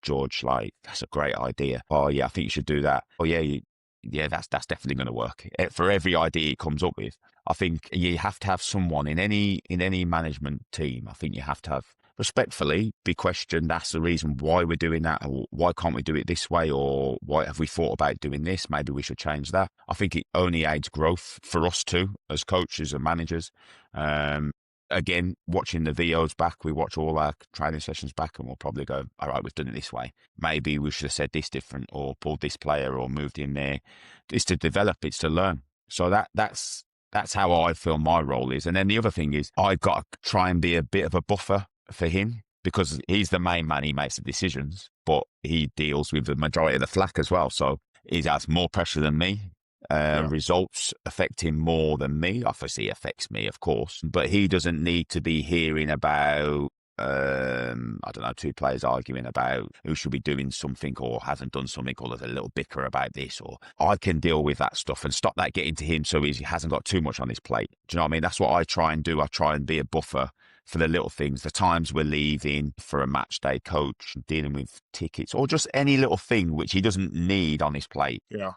George, that's a great idea. Oh, yeah, I think you should do that. Oh, yeah, that's definitely going to work. For every idea he comes up with, I think you have to have someone in any management team. I think you have to have respectfully be questioned. That's the reason why we're doing that, or why can't we do it this way, or why have we thought about doing this? Maybe we should change that. I think it only aids growth for us too, as coaches and managers. Again, watching the VOs back, we watch all our training sessions back and we'll probably go, all right, we've done it this way. Maybe we should have said this different or pulled this player or moved in there. It's to develop, it's to learn. So that's how I feel my role is. And then the other thing is I've got to try and be a bit of a buffer for him because he's the main man, he makes the decisions, but he deals with the majority of the flack as well. So he has more pressure than me. Results affect him more than me. Obviously, affects me, of course, but he doesn't need to be hearing about I don't know, two players arguing about who should be doing something or hasn't done something, or there's a little bicker about this, or I can deal with that stuff and stop that getting to him so he hasn't got too much on his plate. Do you know what I mean? That's what I try and do. I try and be a buffer for the little things, the times we're leaving for a match day coach, dealing with tickets, or just any little thing which he doesn't need on his plate. Yeah.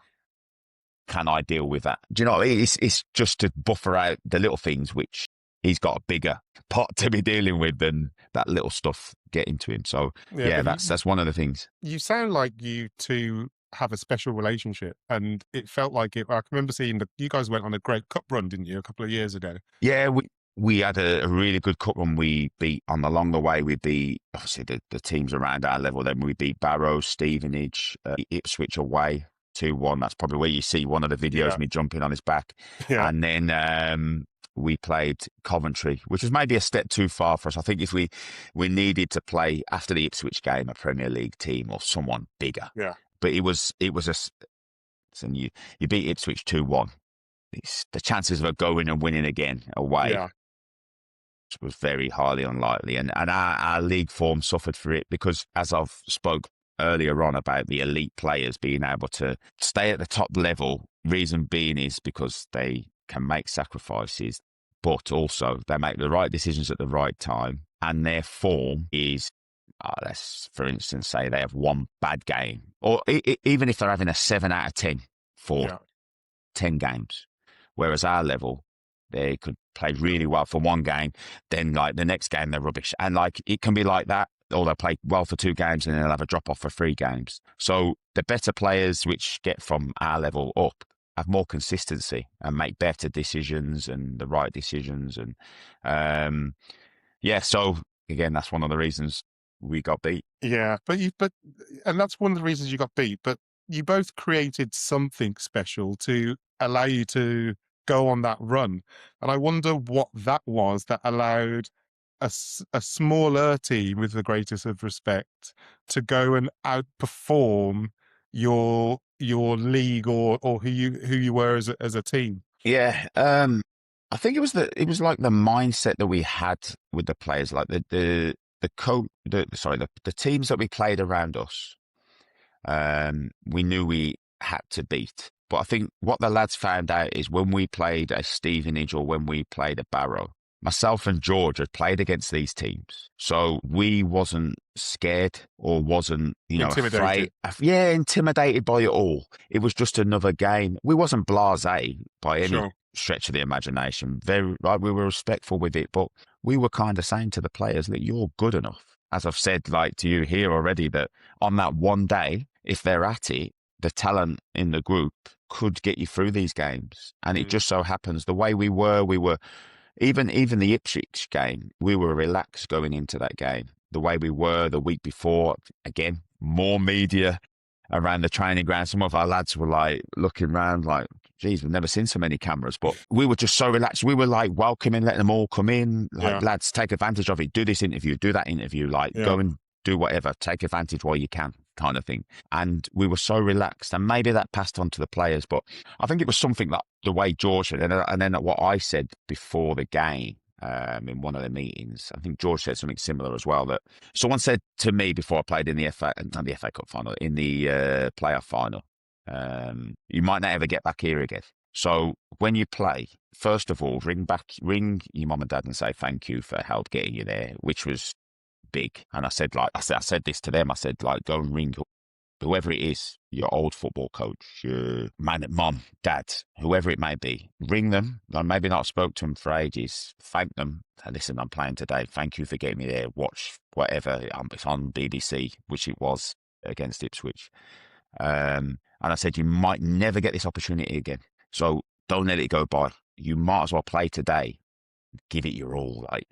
Can I deal with that? Do you know, it's just to buffer out the little things which he's got a bigger pot to be dealing with than that little stuff getting to him. So yeah, But that's one of the things. you sound like you two have a special relationship, and it felt like it. I can remember seeing that you guys went on a great cup run, didn't you, a couple of years ago? Yeah, we had a really good cup run. We beat along the way. We beat obviously the teams around our level. Then we beat Barrow, Stevenage, Ipswich away 2-1. That's probably where you see one of the videos me jumping on his back. Yeah. And then we played Coventry, which was maybe a step too far for us. I think if we needed to play after the Ipswich game, a Premier League team or someone bigger. Yeah. But it was and you beat Ipswich 2-1. The chances of it going and winning again away was very highly unlikely. And our league form suffered for it because, as I've spoke earlier on about the elite players being able to stay at the top level, reason being is because they can make sacrifices, but also they make the right decisions at the right time. And their form is, let's, for instance, say they have one bad game, or even if they're having a 7 out of 10 for 10 games, whereas our level, they could play really well for one game, then like the next game they're rubbish. And like it can be like that, or they'll play well for 2 games and then they'll have a drop off for 3 games. So the better players which get from our level up have more consistency and make better decisions and the right decisions. And so again, that's one of the reasons we got beat. Yeah, and that's one of the reasons you got beat. But you both created something special to allow you to go on that run, and I wonder what that was that allowed a smaller team, with the greatest of respect, to go and outperform your league or who you were as a team. Yeah, I think it was like the mindset that we had with the players, like the teams that we played around us. We knew we had to beat, but I think what the lads found out is when we played a Stevenage or when we played a Barrow, myself and George had played against these teams, so we wasn't scared or wasn't Intimidated. afraid. Yeah, intimidated by it all. It was just another game. We wasn't blasé by any stretch of the imagination. Very like we were respectful with it, but we were kind of saying to the players that you're good enough. As I've said, like to you here already, that on that one day, if they're at it, the talent in the group could get you through these games. And it just so happens the way we were. Even the Ipswich game, we were relaxed going into that game. The way we were the week before, again, more media around the training ground. Some of our lads were like looking around like, geez, we've never seen so many cameras. But we were just so relaxed. We were like welcoming, letting them all come in. Like, lads, take advantage of it. Do this interview, do that interview. Like, go and do whatever. Take advantage while you can, kind of thing. And we were so relaxed. And maybe that passed on to the players. But I think it was something that the way George said, and then what I said before the game, in one of the meetings, I think George said something similar as well, that someone said to me before I played in the FA Cup final, in the playoff final, you might not ever get back here again. So when you play, first of all, ring your mum and dad and say thank you for help getting you there, which was big. And I said this to them. I said, like, go and ring whoever it is, your old football coach, your mum, dad, whoever it may be. Ring them. I maybe not spoke to them for ages. Thank them. Listen, I'm playing today. Thank you for getting me there. Watch whatever. It's on BBC, which it was against Ipswich. And I said, you might never get this opportunity again. So don't let it go by. You might as well play today. Give it your all. Like,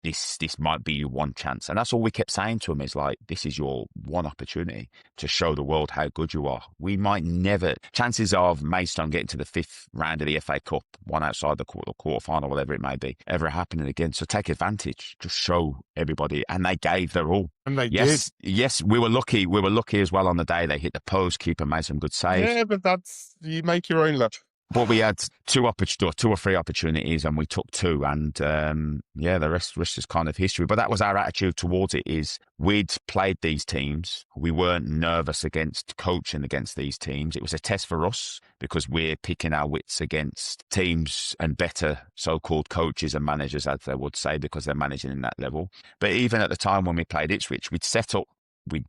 this might be your one chance. And that's all we kept saying to him, is like, this is your one opportunity to show the world how good you are. We might never, chances of Maidstone getting to the 5th round of the FA Cup, one outside the quarter final, whatever it may be, ever happening again. So take advantage, just show everybody. And they gave their all. And they did. Yes, we were lucky. We were lucky as well on the day. They hit the post, keeper made some good saves. Yeah, but you make your own luck. But we had two or three opportunities, and we took two, and the rest is kind of history. But that was our attitude towards it: is we'd played these teams, we weren't nervous against coaching against these teams. It was a test for us because we're picking our wits against teams and better so-called coaches and managers, as they would say, because they're managing in that level. But even at the time when we played Ipswich, we'd set up, we'd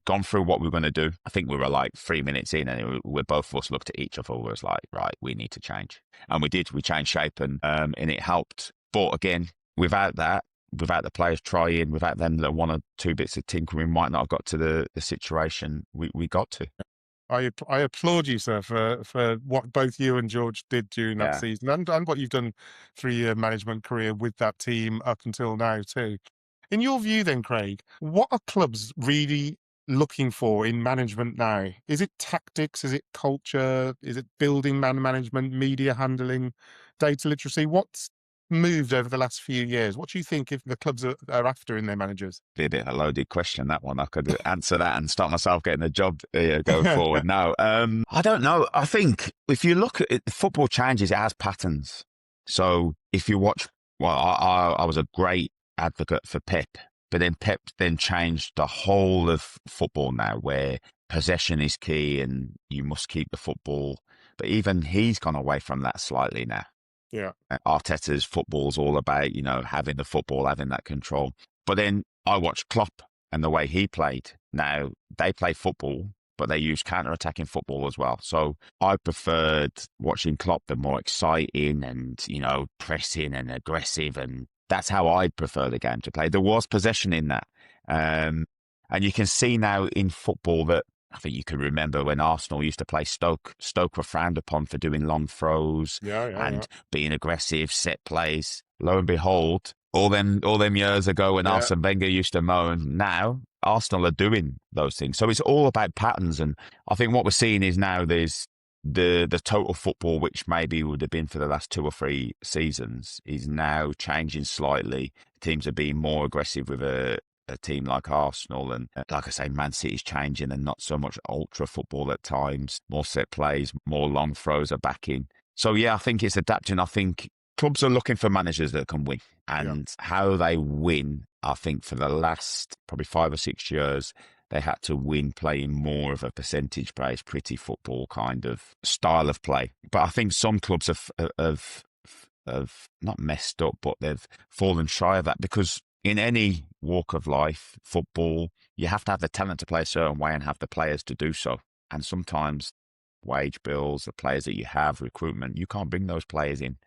gone through what we were going to do. I think we were like 3 minutes in, and we both of us looked at each other. We was like, right, we need to change, and we did. We changed shape, and it helped. But again, without that, without the players trying, without them, the one or two bits of tinkering, might not have got to the situation we got to. I applaud you, sir, for what both you and George did during that Yeah. season, and what you've done through your management career with that team up until now too. In your view, then, Craig, what are clubs really looking for in management now? Is it tactics? Is it culture? Is it building man management, media handling, data literacy? What's moved over the last few years? What do you think if the clubs are after in their managers? Be a bit of a loaded question, that one. I could answer that and start myself getting a job going forward. No, I don't know. I think if you look at it, football changes, it has patterns. So if you watch, well, I was a great advocate for Pep, but then Pep then changed the whole of football now, where possession is key and you must keep the football. But even he's gone away from that slightly now. Yeah. Arteta's football's all about, having the football, having that control. But then I watched Klopp and the way he played. Now, they play football, but they use counter-attacking football as well. So I preferred watching Klopp, the more exciting and, pressing and aggressive. And that's how I'd prefer the game to play. There was possession in that. And you can see now in football that, I think you can remember when Arsenal used to play Stoke. Stoke were frowned upon for doing long throws Yeah. and being aggressive, set plays. Lo and behold, all them years ago when Yeah. Arsene Wenger used to moan, now Arsenal are doing those things. So it's all about patterns. And I think what we're seeing is now there's the total football, which maybe would have been for the last 2 or 3 seasons, is now changing slightly. Teams are being more aggressive with a team like Arsenal, and like I say, Man City's changing and not so much ultra football at times, more set plays, more long throws are back in. So yeah, I think it's adapting. I think clubs are looking for managers that can win, and how they win, I think for the last probably 5 or 6 years, they had to win playing more of a percentage-based, pretty football kind of style of play. But I think some clubs have not messed up, but they've fallen shy of that, because in any walk of life, football, you have to have the talent to play a certain way and have the players to do so. And sometimes wage bills, the players that you have, recruitment, you can't bring those players in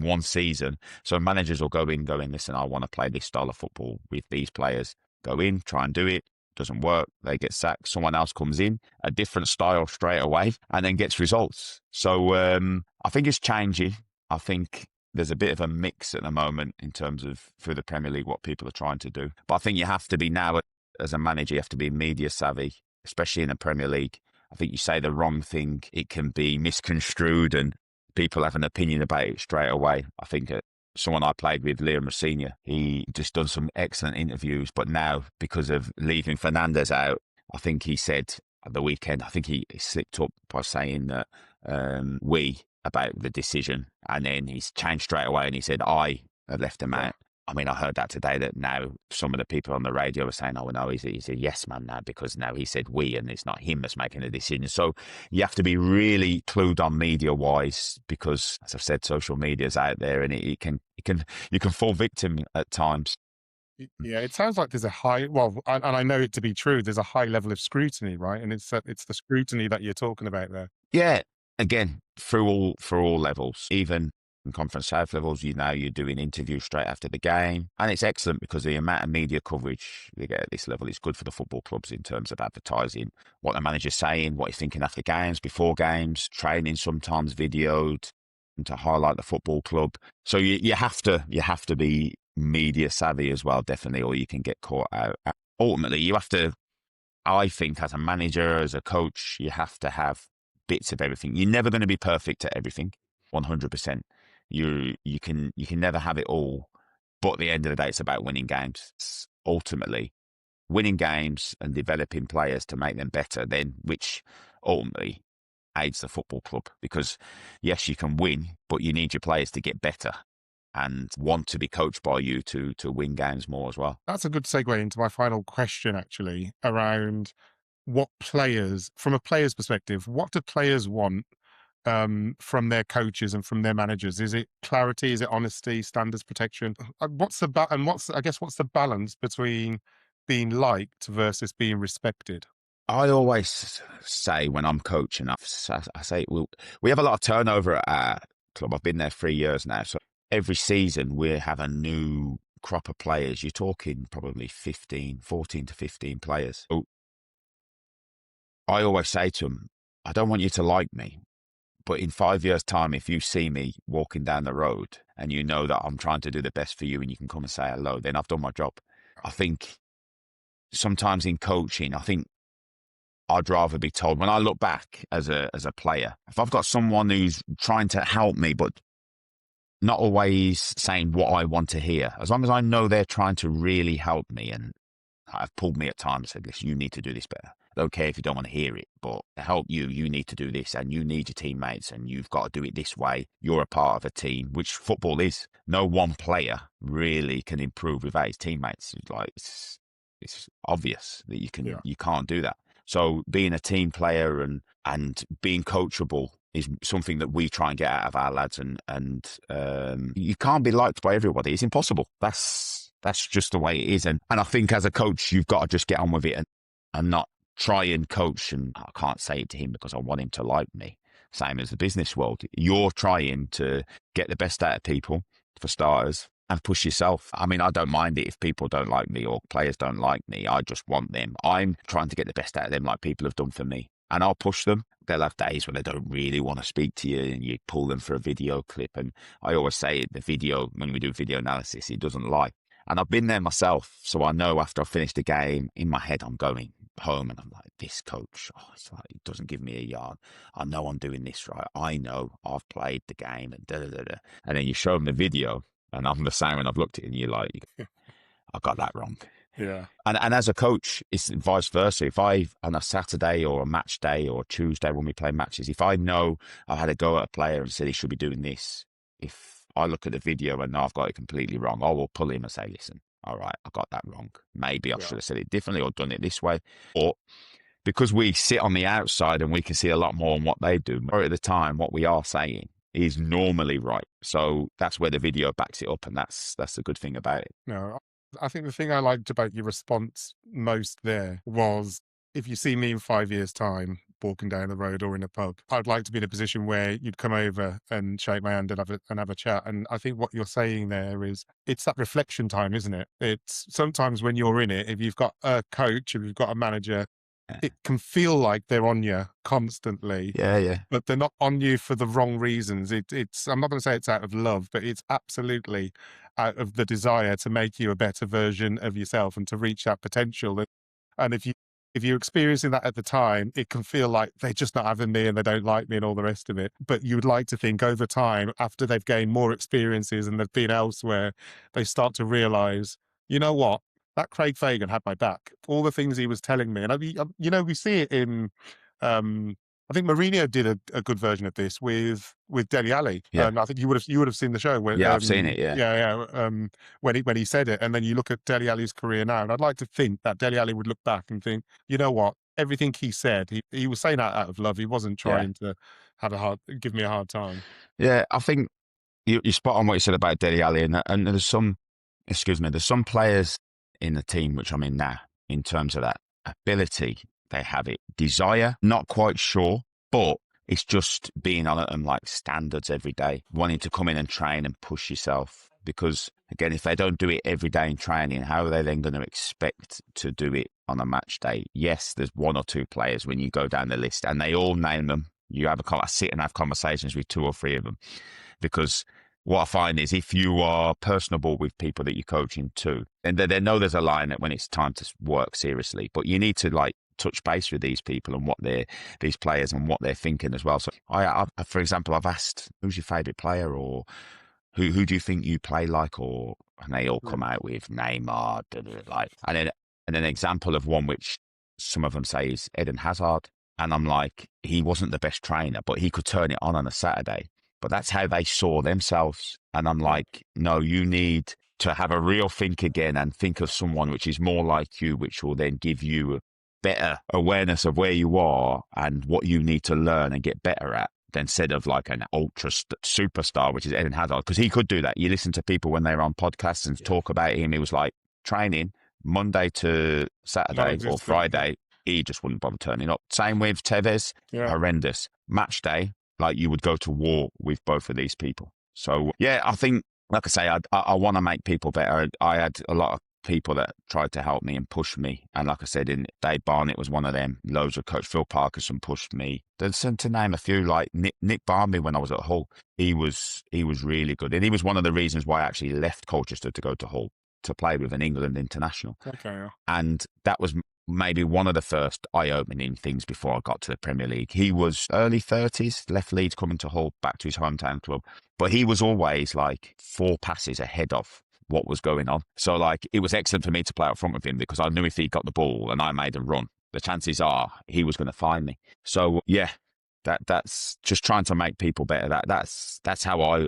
one season. So managers will go in going, listen, I want to play this style of football with these players. Go in, try and do it. Doesn't work. They get sacked. Someone else comes in, a different style straight away, and then gets results. So I think it's changing. I think there's a bit of a mix at the moment in terms of through the Premier League what people are trying to do. But I think you have to be now, as a manager, you have to be media savvy, especially in the Premier League. I think you say the wrong thing, it can be misconstrued and people have an opinion about it straight away. I think someone I played with, Liam Rossini, he just done some excellent interviews, but now because of leaving Fernandez out, I think he said at the weekend, I think he slipped up by saying that we about the decision, and then he's changed straight away and he said I had left him out. I mean, I heard that today, that now some of the people on the radio are saying, oh no, he's a yes man now, because now he said we and it's not him that's making the decision. So you have to be really clued on media wise, because as I've said, social media is out there and you can fall victim at times. Yeah, it sounds like there's a high, well, and I know it to be true, there's a high level of scrutiny, right? And it's the scrutiny that you're talking about there. Yeah, again, for all levels, even in Conference South levels, you're doing interviews straight after the game, and it's excellent because the amount of media coverage they get at this level is good for the football clubs in terms of advertising, what the manager's saying, what he's thinking after games, before games, training sometimes videoed, and to highlight the football club. So you have to be media savvy as well, definitely, or you can get caught out. Ultimately, you have to, I think, as a manager, as a coach, you have to have bits of everything. You're never going to be perfect at everything, 100%. You can never have it all, but at the end of the day, it's about winning games. It's ultimately, winning games and developing players to make them better. Then, which ultimately aids the football club, because yes, you can win, but you need your players to get better and want to be coached by you to win games more as well. That's a good segue into my final question, actually, around what players, from a player's perspective, what do players want from their coaches and from their managers? Is it clarity? Is it honesty? Standards protection? What's the and what's, I guess, what's the balance between being liked versus being respected? I always say when I'm coaching, I say we have a lot of turnover at our club. I've been there 3 years now. So every season we have a new crop of players. You're talking probably 14 to 15 players. So I always say to them, I don't want you to like me, but in 5 years' time, if you see me walking down the road and you know that I'm trying to do the best for you and you can come and say hello, then I've done my job. I think sometimes in coaching, I think I'd rather be told, when I look back as a player, if I've got someone who's trying to help me, but not always saying what I want to hear, as long as I know they're trying to really help me, and have pulled me at times and said, listen, you need to do this better. I don't care if you don't want to hear it, but to help you, you need to do this, and you need your teammates, and you've got to do it this way. You're a part of a team, which football is. No one player really can improve without his teammates. It's obvious that you can't do that. So being a team player and being coachable is something that we try and get out of our lads. And you can't be liked by everybody. It's impossible. That's just the way it is. And I think as a coach, you've got to just get on with it and not try and coach. And I can't say it to him because I want him to like me. Same as the business world. You're trying to get the best out of people, for starters, and push yourself. I mean, I don't mind it if people don't like me or players don't like me. I just want them. I'm trying to get the best out of them like people have done for me. And I'll push them. They'll have days when they don't really want to speak to you and you pull them for a video clip. And I always say the video, when we do video analysis, he doesn't lie. And I've been there myself. So I know after I've finished the game, in my head, I'm going home and I'm like, this coach, it's like, it doesn't give me a yard. I know I'm doing this right. I know I've played the game and da da da da. And then you show them the video. And I'm the same when I've looked at it and you're like, I got that wrong. Yeah. And as a coach, it's vice versa. If on a Saturday or a match day or Tuesday when we play matches, if I know I had a go at a player and said he should be doing this, if I look at the video and know I've got it completely wrong, I will pull him and say, listen, all right, I got that wrong. Maybe I should have said it differently or done it this way. Or because we sit on the outside and we can see a lot more on what they do, more at the time, what we are saying is normally right. So that's where the video backs it up, and that's the good thing about it. No, I think the thing I liked about your response most there was, if you see me in 5 years' time walking down the road or in a pub, I'd like to be in a position where you'd come over and shake my hand and have a chat. And I think what you're saying there is, it's that reflection time, isn't it? It's sometimes when you're in it, if you've got a coach, if you've got a manager, it can feel like they're on you constantly. Yeah. But they're not on you for the wrong reasons. It's I'm not going to say it's out of love, but it's absolutely out of the desire to make you a better version of yourself and to reach that potential. And if you're experiencing that at the time, it can feel like they're just not having me and they don't like me and all the rest of it. But you would like to think over time, after they've gained more experiences and they've been elsewhere, they start to realize, you know what? That Craig Fagan had my back. All the things he was telling me, and we see it in. I think Mourinho did a good version of this with Dele Alli, Yeah. and I think you would have seen the show. When, Yeah, I've seen it. yeah. When he said it, and then you look at Dele Alli's career now, and I'd like to think that Dele Alli would look back and think, you know what, everything he said, he was saying that out of love. He wasn't trying to give me a hard time. Yeah, I think you're spot on what you said about Dele Alli, and there's some players in the team which I'm in now, in terms of that ability, they have it. Desire, not quite sure, but it's just being on them like standards every day, wanting to come in and train and push yourself. Because again, if they don't do it every day in training, how are they then going to expect to do it on a match day? Yes, there's one or two players when you go down the list and they all name them. You have sit and have conversations with two or three of them, because what I find is if you are personable with people that you're coaching too, and they know there's a line when it's time to work seriously, but you need to like touch base with these people and these players and what they're thinking as well. So I for example, I've asked, who's your favourite player, or who do you think you play like, and they all come out with Neymar, like, and then an example of one which some of them say is Eden Hazard. And I'm like, he wasn't the best trainer, but he could turn it on a Saturday. But that's how they saw themselves. And I'm Yeah. like, no, you need to have a real think again and think of someone which is more like you, which will then give you a better awareness of where you are and what you need to learn and get better at, instead of like an ultra superstar, which is Eden Hazard, because he could do that. You listen to people when they're on podcasts and talk about him. It was like training Monday to Saturday or Non-existent. Friday. He just wouldn't bother turning up. Same with Tevez, Yeah. horrendous. Match day, like you would go to war with both of these people. So yeah, I think, like I say, I want to make people better. I had a lot of people that tried to help me and push me. And like I said, Dave Barnett was one of them. Loads of Coach Phil Parkinson pushed me. To name a few, like Nick Barmby when I was at Hull, he was really good. And he was one of the reasons why I actually left Colchester to go to Hull to play with an England international. Okay. Yeah. And that was maybe one of the first eye-opening things before I got to the Premier League. He was early 30s, left Leeds coming to Hull, back to his hometown club. But he was always like 4 passes ahead of what was going on. So like it was excellent for me to play up front with him because I knew if he got the ball and I made a run, the chances are he was going to find me. So yeah, that's just trying to make people better. That's how I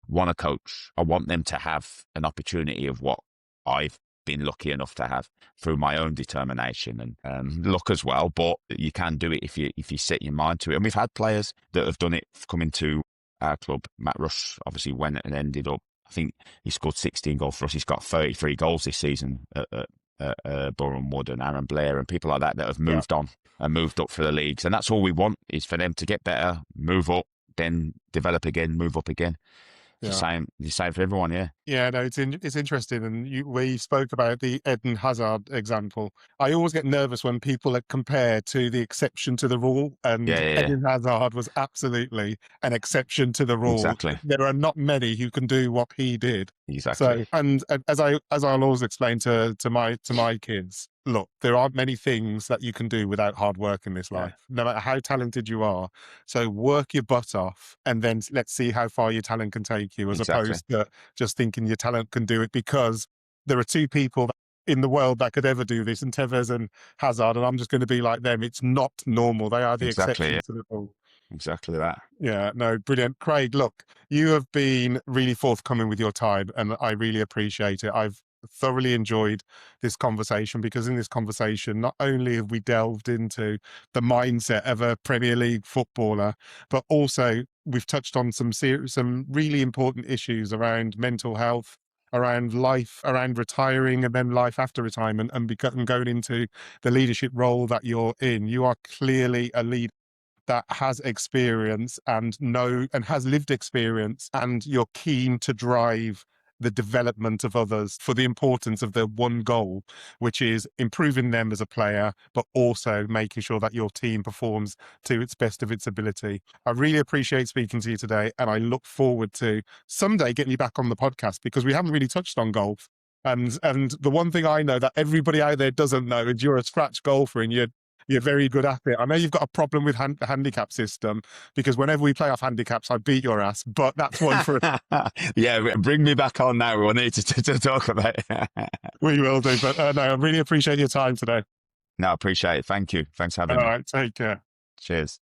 want to coach. I want them to have an opportunity of what I've been lucky enough to have through my own determination and luck as well. But you can do it if you set your mind to it. And we've had players that have done it coming to our club. Matt Rush obviously went and ended up, I think he scored 16 goals for us. He's got 33 goals this season at Borough Wood, and Aaron Blair and people like that have moved on and moved up for the leagues. And that's all we want, is for them to get better, move up, then develop again, move up again. Yeah. The same for everyone, yeah. Yeah, no, it's interesting. And we spoke about the Eden Hazard example. I always get nervous when people are compared to the exception to the rule. And Yeah. Eden Hazard was absolutely an exception to the rule. Exactly. There are not many who can do what he did. Exactly. So, and as I'll always explain to my kids, look, there aren't many things that you can do without hard work in this life, no matter how talented you are. So work your butt off, and then let's see how far your talent can take you, as opposed to just thinking your talent can do it, because there are 2 people in the world that could ever do this, and Tevez and Hazard, and I'm just going to be like them. It's not normal. They are the exception to the rule. Exactly that. Yeah, no, brilliant. Craig, look, you have been really forthcoming with your time, and I really appreciate it. I've thoroughly enjoyed this conversation, because in this conversation, not only have we delved into the mindset of a Premier League footballer, but also we've touched on some really important issues around mental health, around life, around retiring, and then life after retirement, and going into the leadership role that you're in. You are clearly a leader that has experience and has lived experience, and you're keen to drive the development of others for the importance of the one goal, which is improving them as a player, but also making sure that your team performs to its best of its ability. I really appreciate speaking to you today, and I look forward to someday getting you back on the podcast, because we haven't really touched on golf. And the one thing I know that everybody out there doesn't know is you're a scratch golfer, and you're very good at it. I know you've got a problem with the handicap system, because whenever we play off handicaps, I beat your ass, but that's one for Yeah, bring me back on now. We'll need to talk about it. We will do. But no, I really appreciate your time today. No, I appreciate it. Thank you. Thanks for having All me. right, take care. Cheers.